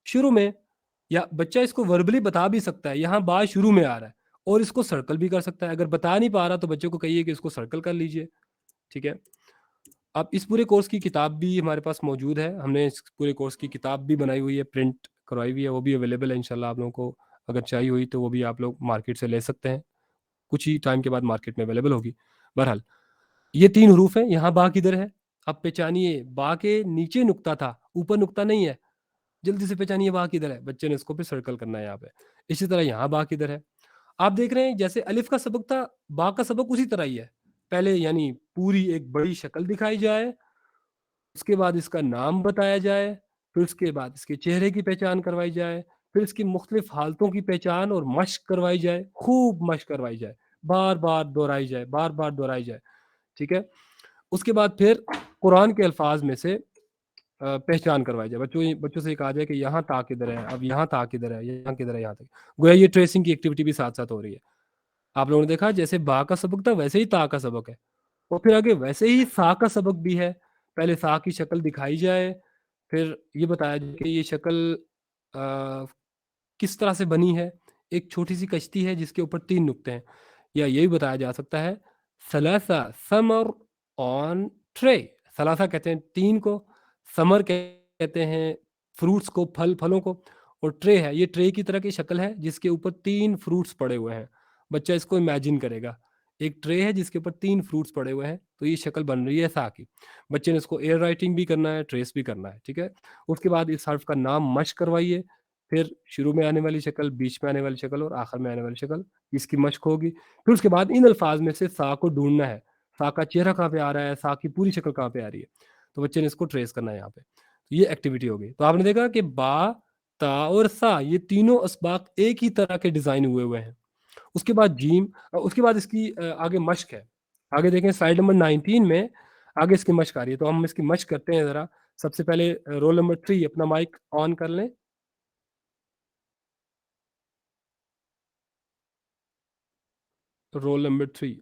شروع میں. یا بچہ اس کو وربلی بتا بھی سکتا ہے، یہاں با شروع میں آ رہا ہے اور اس کو سرکل بھی کر سکتا ہے. اگر بتا نہیں پا رہا تو بچوں کو کہیے کہ اس کو سرکل کر لیجئے، ٹھیک ہے. اب اس پورے کورس کی کتاب بھی ہمارے پاس موجود ہے. ہم نے اس پورے کورس کی کتاب بھی بنائی ہوئی ہے، پرنٹ کروائی ہوئی ہے، وہ بھی اویلیبل ہے. انشاءاللہ آپ لوگوں کو اگر چاہیے ہوئی تو وہ بھی آپ لوگ مارکیٹ سے لے سکتے ہیں، کچھ ہی ٹائم کے بعد مارکیٹ میں اویلیبل ہوگی. بہرحال یہ 3 حروف ہیں. یہاں با کدھر ہے؟ اب پہچانیے. با کے نیچے نقطہ تھا، اوپر نقطہ نہیں ہے. جلدی سے پہچانیے با کدھر ہے. بچے نے اس کو پھر سرکل کرنا ہے یہاں پہ. اسی طرح یہاں با کدھر ہے؟ آپ دیکھ رہے ہیں جیسے الف کا سبق تھا، با کا سبق اسی طرح ہی ہے. پہلے یعنی پوری ایک بڑی شکل دکھائی جائے، اس کے بعد اس کا نام بتایا جائے، پھر اس کے بعد اس کے چہرے کی پہچان کروائی جائے، پھر اس کی مختلف حالتوں کی پہچان اور مشق کروائی جائے، خوب مشق کروائی جائے، بار بار دہرائی جائے، بار بار دہرائی جائے، ٹھیک ہے. اس کے بعد پھر قرآن کے الفاظ میں سے پہچان کروائی جائے. بچوں سے کہا جائے کہ یہاں تا کدھر ہے، اب یہاں تا کدھر ہے، یہاں کدھر ہے، یہاں تک. گویا یہ ٹریسنگ کی ایکٹیویٹی بھی ساتھ ساتھ ہو رہی ہے. آپ لوگوں نے دیکھا جیسے با کا سبق تھا ویسے ہی تا کا سبق ہے، اور پھر آگے ویسے ہی سا کا سبق بھی ہے. پہلے سا کی شکل دکھائی جائے، پھر یہ بتایا جائے کہ یہ شکل کس طرح سے بنی ہے. ایک چھوٹی سی کشتی ہے جس کے اوپر 3 نقطے ہیں. یا یہ بھی بتایا جا سکتا ہے ثلاثہ ثمر آن ٹرے. ثلاثہ کہتے ہیں 3 کو، ثمر کہتے ہیں فروٹس کو، پھلوں کو، اور ٹرے ہے، یہ ٹرے کی طرح کی شکل ہے جس کے اوپر 3 فروٹس پڑے ہوئے ہیں. بچہ اس کو امیجن کرے گا. ایک ٹرے ہے جس کے اوپر 3 فروٹس پڑے ہوئے ہیں، تو یہ شکل بن رہی ہے سا کی. بچے نے اس کو ایئر رائٹنگ بھی کرنا ہے، ٹریس بھی کرنا ہے، ٹھیک ہے. اس کے بعد اس حرف کا نام مشق کروائیے، پھر شروع میں آنے والی شکل، بیچ میں آنے والی شکل اور آخر میں آنے والی شکل، اس کی مشق ہوگی. پھر اس کے بعد ان الفاظ میں سے سا کو ڈھونڈنا ہے، سا کا چہرہ کہاں پہ آ رہا ہے، سا کی پوری شکل کہاں پہ آ رہی ہے، تو بچے نے اس کو ٹریس کرنا ہے یہاں پہ. یہ ایکٹیویٹی ہوگی. تو آپ نے دیکھا کہ با، تا اور سا یہ تینوں اسباق ایک ہی طرح کے ڈیزائن ہوئے ہیں. اس کے بعد جیم، اس کے بعد اس کی آگے مشق ہے. آگے دیکھیں سلائیڈ نمبر 19 میں آگے اس کی مشق آ رہی ہے، تو ہم اس کی مشق کرتے ہیں ذرا. سب سے پہلے رول نمبر 3 اپنا مائک آن کر لیں. Roll number 3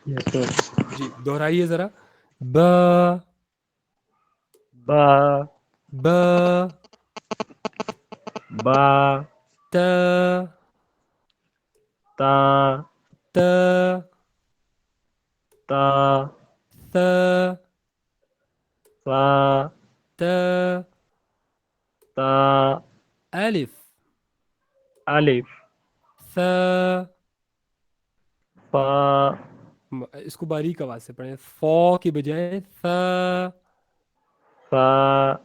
Yes, sir. جی دہرائیے ذرا. با Ba, با ba, تا ta, تا ta, ثا sa, تا ta, الف alif, ثا. fa, اس کو باریک آواز سے پڑھیں، فا کی بجائے ثا. fa,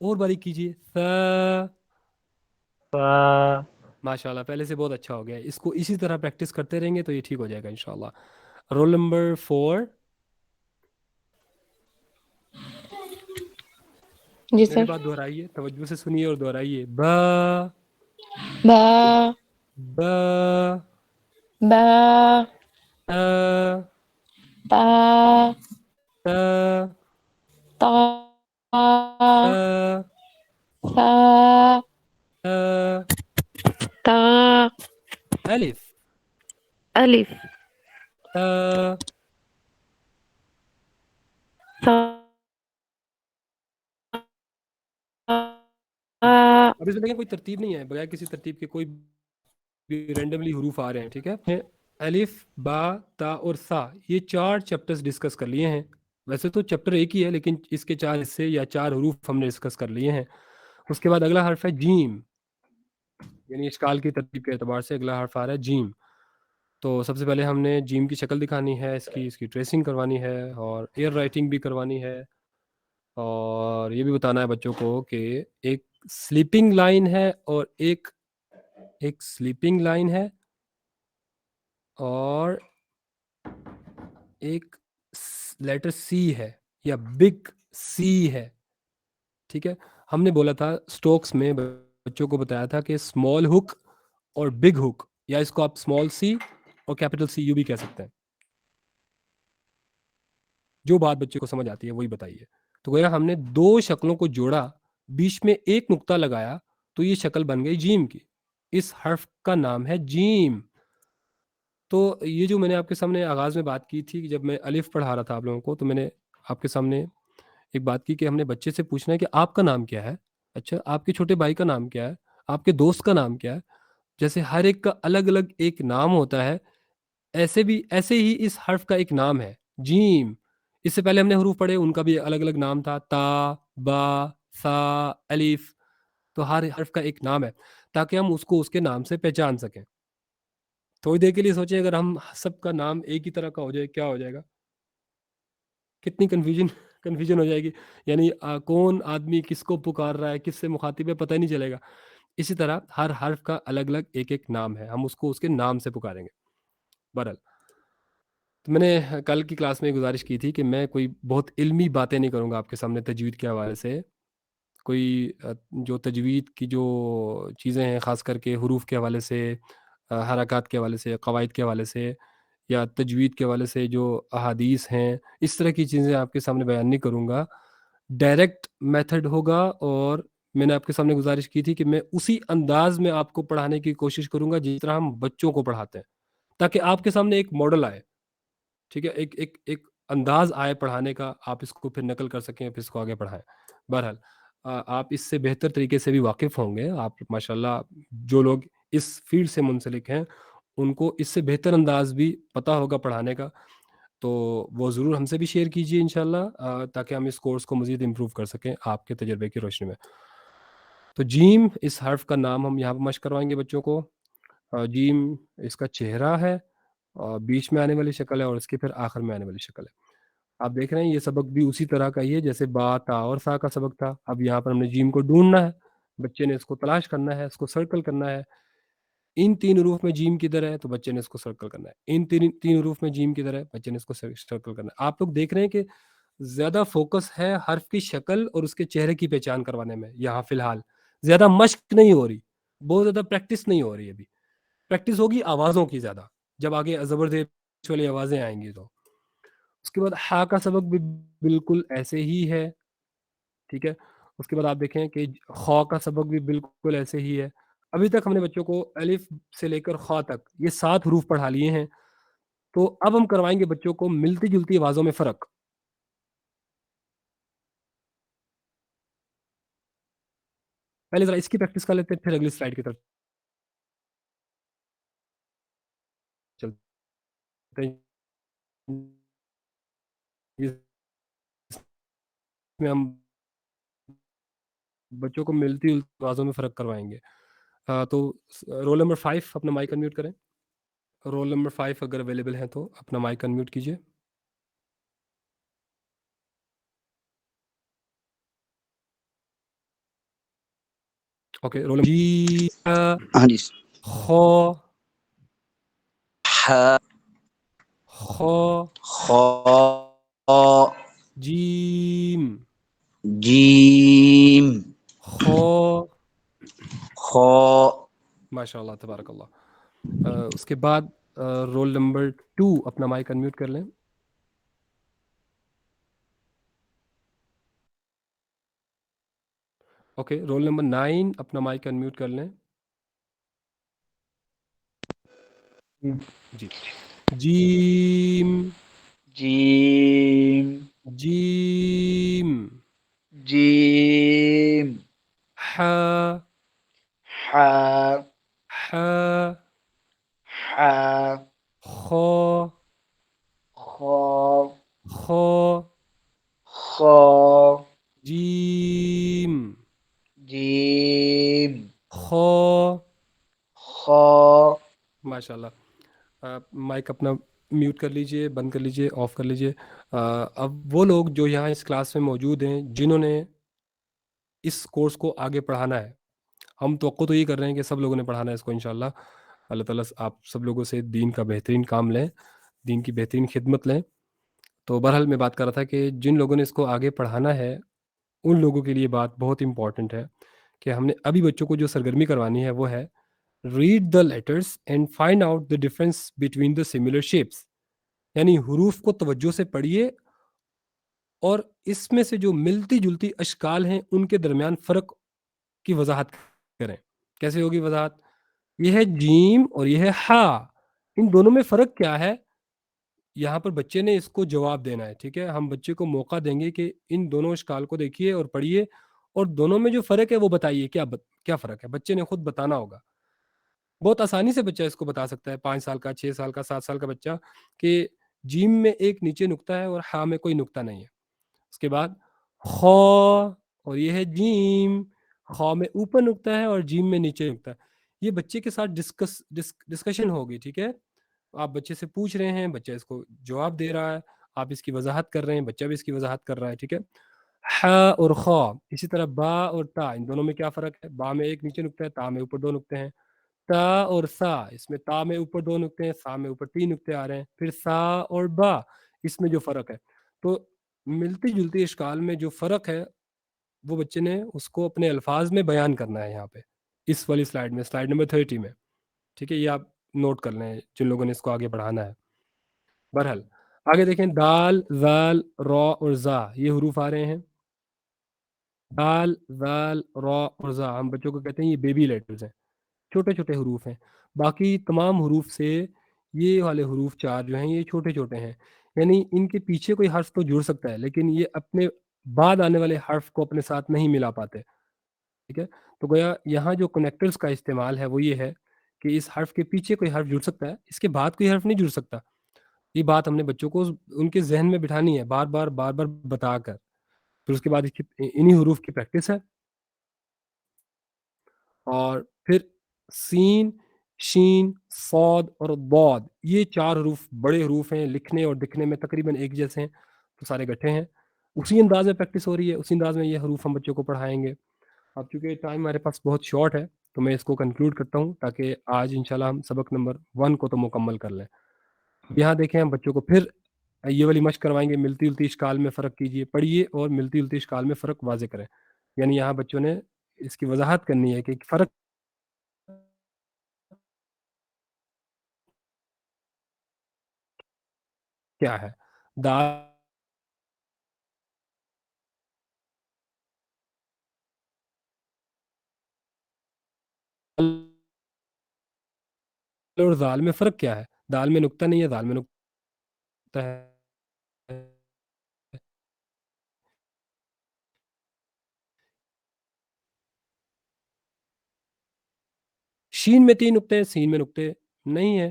اور باریک کیجیے، ثا. fa. ماشاء اللہ پہلے سے بہت اچھا ہو گیا. اس کو اسی طرح پریکٹس کرتے رہیں گے تو یہ ٹھیک ہو جائے گا انشاءاللہ. رول نمبر 4 جی میری سر. بات دہرائیے، توجہ سے سنیے اور دہرائیے. با با، با با، تا تا، تا تا، تا تا، تا. تا، الف الف، تا تا. اب اس میں دیکھیں کوئی ترتیب نہیں ہے، بغیر کسی ترتیب کے کوئی بھی رینڈملی حروف آ رہے ہیں، ٹھیک ہے. الف، با، تا اور سا یہ 4 چیپٹرز ڈسکس کر لیے ہیں. ویسے تو چیپٹر ایک ہی ہے لیکن اس کے 4 حصے یا 4 حروف ہم نے ڈسکس کر لیے ہیں. اس کے بعد اگلا حرف ہے جیم، یعنی اشکال کی ترتیب کے اعتبار سے اگلا حرف آ رہا ہے جیم. تو سب سے پہلے ہم نے جیم کی شکل دکھانی ہے، اس کی ٹریسنگ کروانی ہے اور ایئر رائٹنگ بھی کروانی ہے. اور یہ بھی بتانا ہے بچوں کو کہ ایک سلیپنگ لائن ہے اور ایک سلیپنگ لائن ہے اور ایک لیٹر سی ہے یا بگ سی ہے، ٹھیک ہے. ہم نے بولا تھا سٹوکس میں بچوں کو بتایا تھا کہ اسمال ہک اور بگ ہک، یا اس کو آپ اسمال سی اور کیپٹل سی یوں بھی کہہ سکتے ہیں. جو بات بچے کو سمجھ آتی ہے وہی بتائیے. تو گویا ہم نے 2 شکلوں کو جوڑا، بیچ میں ایک نقطہ لگایا تو یہ شکل بن گئی جیم کی. اس حرف کا نام ہے جیم. تو یہ جو میں نے آپ کے سامنے آغاز میں بات کی تھی کہ جب میں الف پڑھا رہا تھا آپ لوگوں کو، تو میں نے آپ کے سامنے ایک بات کی کہ ہم نے بچے سے پوچھنا ہے کہ آپ کا نام کیا ہے. اچھا، آپ کے چھوٹے بھائی کا نام کیا ہے، آپ کے دوست کا نام کیا ہے. جیسے ہر ایک کا الگ الگ ایک نام ہوتا ہے، ایسے ہی اس حرف کا ایک نام ہے جیم. اس سے پہلے ہم نے حروف پڑھے، ان کا بھی الگ الگ نام تھا، تا، با، سا، الف. تو ہر حرف کا ایک نام ہے تاکہ ہم اس کو اس کے نام سے پہچان سکیں. تھوڑی دیر کے لیے سوچیں اگر ہم سب کا نام ایک ہی طرح کا ہو جائے کیا ہو جائے گا، کتنی کنفیوژن ہو جائے گی. یعنی کون آدمی کس کو پکار رہا ہے، کس سے مخاطب ہے، پتہ ہی نہیں چلے گا. اسی طرح ہر حرف کا الگ الگ ایک ایک نام ہے، ہم اس کو اس کے نام سے پکاریں گے. بہرحال تو میں نے کل کی کلاس میں گزارش کی تھی کہ میں کوئی بہت علمی باتیں نہیں کروں گا آپ کے سامنے تجوید کے حوالے سے. کوئی جو تجوید کی جو چیزیں ہیں خاص کر کے حروف کے حوالے سے، حرکات کے حوالے سے، قواعد کے حوالے سے، یا تجوید کے حوالے سے جو احادیث ہیں، اس طرح کی چیزیں آپ کے سامنے بیان نہیں کروں گا. ڈائریکٹ میتھڈ ہوگا. اور میں نے آپ کے سامنے گزارش کی تھی کہ میں اسی انداز میں آپ کو پڑھانے کی کوشش کروں گا جس طرح ہم بچوں کو پڑھاتے ہیں، تاکہ آپ کے سامنے ایک ماڈل آئے، ٹھیک ہے، ایک انداز آئے پڑھانے کا، آپ اس کو پھر نقل کر سکیں، پھر اس کو آگے پڑھائیں. بہرحال آپ اس سے بہتر طریقے سے بھی واقف ہوں گے. آپ ماشاءاللہ جو لوگ اس فیلڈ سے منسلک ہیں ان کو اس سے بہتر انداز بھی پتہ ہوگا پڑھانے کا. تو وہ ضرور ہم سے بھی شیئر کیجیے انشاءاللہ، تاکہ ہم اس کورس کو مزید امپروو کر سکیں آپ کے تجربے کی روشنی میں. تو جیم اس حرف کا نام ہم یہاں پہ مشق کروائیں گے بچوں کو. جیم اس کا چہرہ ہے، بیچ میں آنے والی شکل ہے، اور اس کے پھر آخر میں آنے والی شکل ہے۔ آپ دیکھ رہے ہیں یہ سبق بھی اسی طرح کا ہی ہے جیسے با، تا اور سا کا سبق تھا۔ اب یہاں پر ہم نے جیم کو ڈھونڈنا ہے، بچے نے اس کو تلاش کرنا ہے، اس کو سرکل کرنا ہے۔ ان 3 حروف میں جیم کدھر ہے تو بچے نے اس کو سرکل کرنا ہے، ان 3 حروف میں جیم کدھر ہے بچے نے اس کو سرکل کرنا ہے۔ آپ لوگ دیکھ رہے ہیں کہ زیادہ فوکس ہے حرف کی شکل اور اس کے چہرے کی پہچان کروانے میں یہاں فی الحال، زیادہ مشق نہیں ہو رہی، بہت زیادہ پریکٹس نہیں ہو رہی ابھی۔ پریکٹس ہوگی آوازوں کی زیادہ، جب آگے زبردست والی آوازیں آئیں گی تو۔ اس کے بعد ہا کا سبق بھی بالکل ایسے ہی ہے، ٹھیک ہے۔ اس کے بعد آپ دیکھیں کہ خا کا سبق بھی بالکل ایسے ہی ہے۔ ابھی تک ہم نے بچوں کو الف سے لے کر خا تک یہ 7 حروف پڑھا لیے ہیں، تو اب ہم کروائیں گے بچوں کو ملتی جلتی آوازوں میں فرق۔ پہلے ذرا اس کی پریکٹس کر لیتے ہیں، پھر اگلی سلائیڈ کی طرف چلتے ہیں۔ اس میں ہم بچوں کو ملتی جلتی آوازوں میں فرق کروائیں گے۔ تو رول نمبر 5 اپنا مائک انمیوٹ کریں۔ رول نمبر 5 اگر اویلیبل ہیں تو اپنا مائک انمیوٹ کیجیے۔ اوکے، رول جی ہاں جی، خو ح خو خا جیم جیم خو۔ خا ماشاء اللہ، تبارک اللہ۔ اس کے بعد رول نمبر 2 اپنا مائک انمیوٹ کر لیں۔ اوکے، رول نمبر 9 اپنا مائک انمیوٹ کر لیں۔ جی، جیم جیم جیم جیم ح ح ح ح خو خا خو خا جیم جیم خو۔ خا۔ ماشاء اللہ۔ مائک اپنا میوٹ کر لیجئے، بند کر لیجئے، آف کر لیجئے۔ اب وہ لوگ جو یہاں اس کلاس میں موجود ہیں جنہوں نے اس کورس کو آگے پڑھانا ہے، ہم توقع تو یہ کر رہے ہیں کہ سب لوگوں نے پڑھانا ہے اس کو انشاءاللہ۔ اللہ تعالیٰ آپ سب لوگوں سے دین کا بہترین کام لیں، دین کی بہترین خدمت لیں۔ تو بہرحال میں بات کر رہا تھا کہ جن لوگوں نے اس کو آگے پڑھانا ہے ان لوگوں کے لیے بات بہت امپورٹنٹ ہے کہ ہم نے ابھی بچوں کو جو سرگرمی کروانی ہے وہ ہے read the letters and find out the difference between the similar shapes, یعنی حروف کو توجہ سے پڑھیے اور اس میں سے جو ملتی جلتی اشکال ہیں ان کے درمیان فرق کی وضاحت کریں۔ کیسے ہوگی وضاحت؟ یہ ہے جیم اور یہ ہے ہا، ان دونوں میں فرق کیا ہے؟ یہاں پر بچے نے اس کو جواب دینا ہے، ٹھیک ہے۔ ہم بچے کو موقع دیں گے کہ ان دونوں اشکال کو دیکھیے اور پڑھیے، اور دونوں میں جو فرق ہے وہ بتائیے کیا فرق ہے، بچے نے خود بتانا ہوگا۔ بہت آسانی سے بچہ اس کو بتا سکتا ہے، 5 سال کا، 6 سال کا، 7 سال کا بچہ، کہ جیم میں ایک نیچے نقطہ ہے اور ہا میں کوئی نقطہ نہیں ہے۔ اس کے بعد خو، اور یہ ہے جیم، خو میں اوپر نقطہ ہے اور جیم میں نیچے نقطہ ہے۔ یہ بچے کے ساتھ ڈسکشن ہوگی، ٹھیک ہے۔ آپ بچے سے پوچھ رہے ہیں، بچہ اس کو جواب دے رہا ہے، آپ اس کی وضاحت کر رہے ہیں، بچہ بھی اس کی وضاحت کر رہا ہے، ٹھیک ہے۔ ح اور خا، اسی طرح با اور تا، ان دونوں میں کیا فرق ہے؟ با میں ایک نیچے نقطہ ہے، تا میں اوپر 2 نقطے ہیں۔ تا اور سا، اس میں تا میں اوپر 2 نقطے ہیں، سا میں اوپر 3 نقطے آ رہے ہیں۔ پھر سا اور با، اس میں جو فرق ہے، تو ملتی جلتی اشکال میں جو فرق ہے وہ بچے نے اس کو اپنے الفاظ میں بیان کرنا ہے، یہاں پہ اس والی سلائیڈ میں، سلائیڈ نمبر 30 میں، ٹھیک ہے۔ یہ آپ نوٹ کر لیں جن لوگوں نے اس کو آگے بڑھانا ہے۔ بہرحال آگے دیکھیں، دال، ذال، را اور زا، یہ حروف آ رہے ہیں۔ دال، ذال، را اور زا ہم بچوں کو کہتے ہیں یہ بیبی لیٹرز ہیں، چھوٹے چھوٹے حروف ہیں۔ باقی تمام حروف سے یہ والے حروف 4 جو ہیں یہ چھوٹے چھوٹے ہیں، یعنی ان کے پیچھے کوئی حرف تو جڑ سکتا ہے لیکن یہ اپنے بعد آنے والے حرف کو اپنے ساتھ نہیں ملا پاتے، ٹھیک ہے۔ تو گویا یہاں جو کنیکٹرز کا استعمال ہے وہ یہ ہے کہ اس حرف کے پیچھے کوئی حرف جڑ سکتا ہے، اس کے بعد کوئی حرف نہیں جڑ سکتا۔ یہ بات ہم نے بچوں کو ان کے ذہن میں بٹھانی ہے، بار بار بتا کر۔ پھر اس کے بعد انہی حروف کی پریکٹس ہے، اور پھر سین، شین، صاد اور ضاد، یہ 4 حروف بڑے حروف ہیں، لکھنے اور دکھنے میں تقریباً ایک جیسے ہیں، تو سارے گٹھے ہیں. اسی انداز میں پریکٹس ہو رہی ہے، اسی انداز میں یہ حروف ہم بچوں کو پڑھائیں گے. اب چونکہ ٹائم ہمارے پاس بہت شارٹ ہے تو میں اس کو کنکلوڈ کرتا ہوں تاکہ آج انشاءاللہ ہم سبق نمبر 1 کو تو مکمل کر لیں. یہاں دیکھیں ہم بچوں کو پھر یہ والی مشق کروائیں گے، ملتی جلتی اشکال میں فرق کیجیے، پڑھیے اور ملتی جلتی اشکال میں فرق واضح کریں. یعنی یہاں بچوں نے اس کی وضاحت کرنی ہے کہ فرق کیا ہے. دال اور ذال میں فرق کیا ہے؟ دال میں نقطہ نہیں ہے، ذال میں نقطہ ہے. شین میں 3 نقطے ہیں، سین میں نقطے نہیں ہے.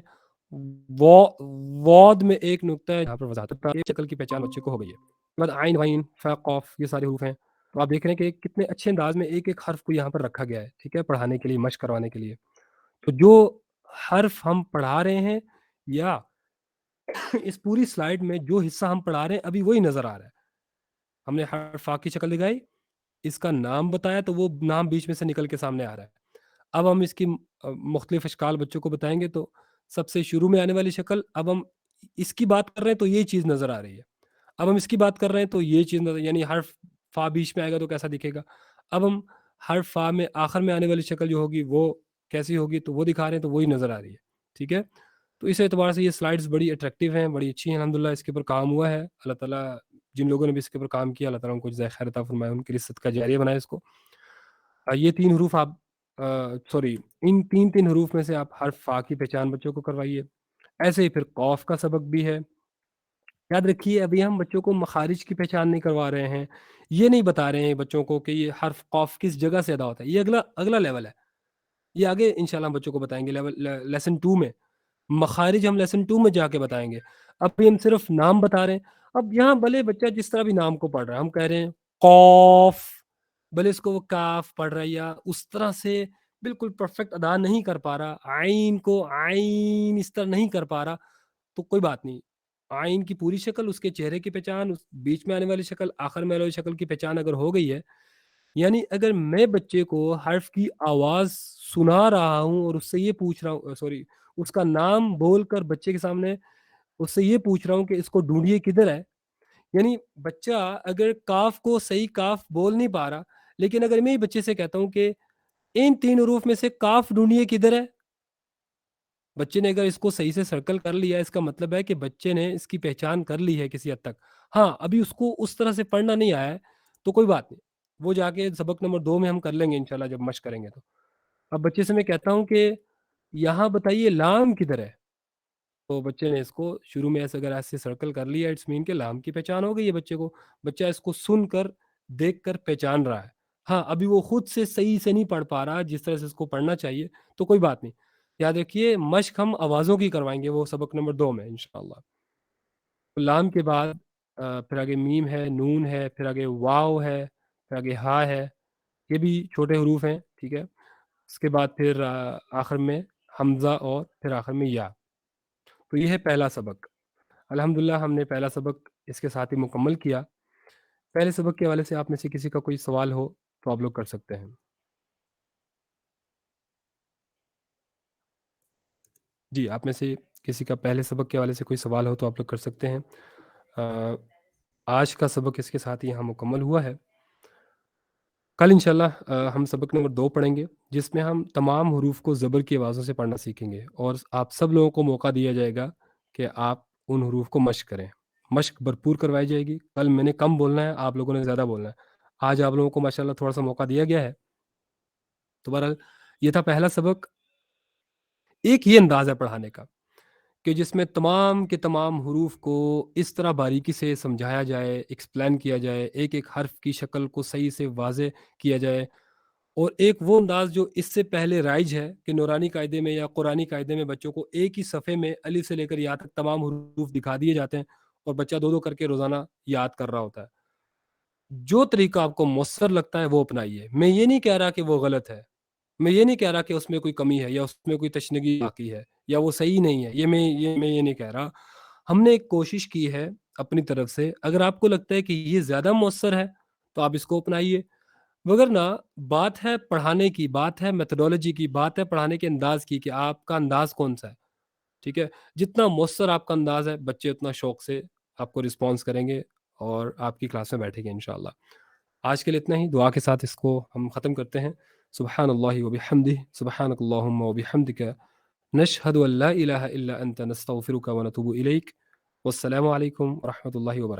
واد میں 1 نقطہ ہے. یہاں پر وضاحت شکل کی پہچان بچے کو ہو گئی ہے. بعد عین، غین، فا، قاف، یہ سارے حروف ہیں. تو آپ دیکھ رہے ہیں کہ کتنے اچھے انداز میں ایک ایک حرف کو یہاں پر رکھا گیا ہے، ٹھیک ہے، پڑھانے کے لیے، مشق کروانے کے لیے. تو جو حرف ہم پڑھا رہے ہیں یا اس پوری سلائیڈ میں جو حصہ ہم پڑھا رہے ہیں ابھی وہی نظر آ رہا ہے. ہم نے حرف فا کی شکل دکھائی، اس کا نام بتایا تو وہ نام بیچ میں سے نکل کے سامنے آ رہا ہے. اب ہم اس کی مختلف اشکال بچوں کو بتائیں گے. تو سب سے شروع میں آنے والی شکل، اب ہم اس کی بات کر رہے ہیں تو یہ چیز نظر آ رہی ہے. اب ہم اس کی بات کر رہے ہیں تو یہ چیز نظر، یعنی حرف فا بیچ میں آئے گا تو کیسا دکھے گا. اب ہم حرف فا میں آخر میں آنے والی شکل جو ہوگی وہ کیسی ہوگی تو وہ دکھا رہے ہیں تو وہی نظر آ رہی ہے. ٹھیک ہے، تو اس اعتبار سے یہ سلائڈز بڑی اٹریکٹیو ہیں، بڑی اچھی ہیں. الحمدللہ اس کے اوپر کام ہوا ہے. اللہ تعالیٰ جن لوگوں نے بھی اس کے اوپر کام کیا، اللہ تعالیٰ ان کو جزائے خیر عطا فرمائے، ان کے لیے صدقہ جاریہ بنائے اس کو. یہ 3 حروف آپ سوری ان 3 حروف میں سے آپ حرف فا کی پہچان بچوں کو کروائیے. ایسے ہی پھر قوف کا سبق بھی ہے. یاد رکھیے ابھی ہم بچوں کو مخارج کی پہچان نہیں کروا رہے ہیں، یہ نہیں بتا رہے ہیں بچوں کو کہ یہ حرف قوف کس جگہ سے ادا ہوتا ہے. یہ اگلا لیول ہے، یہ آگے انشاءاللہ ہم بچوں کو بتائیں گے. لیسن 2 میں مخارج ہم لیسن 2 میں جا کے بتائیں گے. اب ہم صرف نام بتا رہے ہیں. اب یہاں بھلے بچہ جس طرح بھی نام کو پڑھ رہا ہے، ہم کہہ رہے ہیں قوف، بھلے اس کو وہ کاف پڑھ رہا ہے یا اس طرح سے بالکل پرفیکٹ ادا نہیں کر پا رہا، عین کو عین اس طرح نہیں کر پا رہا، تو کوئی بات نہیں. عین کی پوری شکل، اس کے چہرے کی پہچان، اس بیچ میں آنے والی شکل، آخر میں آنے والی شکل کی پہچان اگر ہو گئی ہے، یعنی اگر میں بچے کو حرف کی آواز سنا رہا ہوں اور اس سے یہ پوچھ رہا ہوں، سوری اس کا نام بول کر بچے کے سامنے اس سے یہ پوچھ رہا ہوں کہ اس کو ڈھونڈیے کدھر ہے. یعنی بچہ اگر کاف کو صحیح کاف بول نہیں پا رہا، لیکن اگر میں بچے سے کہتا ہوں کہ ان 3 حروف میں سے کاف ڈھونڈیے کدھر ہے، بچے نے اگر اس کو صحیح سے سرکل کر لیا، اس کا مطلب ہے کہ بچے نے اس کی پہچان کر لی ہے کسی حد تک. ہاں ابھی اس کو اس طرح سے پڑھنا نہیں آیا ہے تو کوئی بات نہیں، وہ جا کے سبق نمبر 2 میں ہم کر لیں گے انشاءاللہ جب مشق کریں گے. تو اب بچے سے میں کہتا ہوں کہ یہاں بتائیے لام کدھر ہے، تو بچے نے اس کو شروع میں اگر ایسے سرکل کر لیا، اٹس مین کہ لام کی پہچان ہو گئی ہے بچے کو. بچہ اس کو سن کر دیکھ کر پہچان رہا ہے. ہاں ابھی وہ خود سے صحیح سے نہیں پڑھ پا رہا جس طرح سے اس کو پڑھنا چاہیے، تو کوئی بات نہیں. یاد رکھیے مشق ہم آوازوں کی کروائیں گے، وہ سبق نمبر 2 میں انشاءاللہ. لام کے بعد پھر آگے میم ہے، نون ہے، پھر آگے واو ہے، پھر آگے ہا ہے. یہ بھی چھوٹے حروف ہیں، ٹھیک ہے. اس کے بعد پھر آخر میں حمزہ اور پھر آخر میں یا. تو یہ ہے پہلا سبق. الحمدللہ ہم نے پہلا سبق اس کے ساتھ ہی مکمل کیا. پہلے سبق کے حوالے سے آپ میں سے کسی کا کوئی سوال ہو تو آپ لوگ کر سکتے ہیں. جی آپ میں سے کسی کا پہلے سبق کے حوالے سے کوئی سوال ہو تو آپ لوگ کر سکتے ہیں. آج کا سبق اس کے ساتھ ہی یہاں مکمل ہوا ہے. کل انشاءاللہ ہم سبق نمبر 2 پڑھیں گے، جس میں ہم تمام حروف کو زبر کی آوازوں سے پڑھنا سیکھیں گے، اور آپ سب لوگوں کو موقع دیا جائے گا کہ آپ ان حروف کو مشق کریں. مشق بھرپور کروائی جائے گی. کل میں نے کم بولنا ہے، آپ لوگوں نے زیادہ بولنا ہے. آج آپ لوگوں کو ماشاءاللہ تھوڑا سا موقع دیا گیا ہے. تو بہرحال یہ تھا پہلا سبق. ایک یہ انداز ہے پڑھانے کا کہ جس میں تمام کے تمام حروف کو اس طرح باریکی سے سمجھایا جائے، ایکسپلین کیا جائے، ایک ایک حرف کی شکل کو صحیح سے واضح کیا جائے. اور ایک وہ انداز جو اس سے پہلے رائج ہے کہ نورانی قاعدے میں یا قرآنی قاعدے میں بچوں کو ایک ہی صفحے میں الف سے لے کر یا تک تمام حروف دکھا دیے جاتے ہیں اور بچہ 2 کر کے روزانہ یاد کر رہا ہوتا ہے. جو طریقہ آپ کو مؤثر لگتا ہے وہ اپنائیے. میں یہ نہیں کہہ رہا کہ وہ غلط ہے، میں یہ نہیں کہہ رہا کہ اس میں کوئی کمی ہے یا اس میں کوئی تشنگی باقی ہے یا وہ صحیح نہیں ہے، میں یہ نہیں کہہ رہا. ہم نے ایک کوشش کی ہے اپنی طرف سے. اگر آپ کو لگتا ہے کہ یہ زیادہ مؤثر ہے تو آپ اس کو اپنائیے، وگرنہ بات ہے پڑھانے کی، بات ہے میتھڈولوجی کی، بات ہے پڑھانے کے انداز کی کہ آپ کا انداز کون سا ہے. ٹھیک ہے، جتنا مؤثر آپ کا انداز ہے بچے اتنا شوق سے آپ کو رسپانس کریں گے اور آپ کی کلاس میں بیٹھیں گے انشاءاللہ. آج کے لیے اتنا ہی. دعا کے ساتھ اس کو ہم ختم کرتے ہیں. سبحان اللہ وبحمدہ، سبحانک اللہم وبحمدک، نشہد ان لا الہ الا انت، نستغفرک ونتوب الیک. والسلام علیکم ورحمۃ اللہ وبرکاتہ.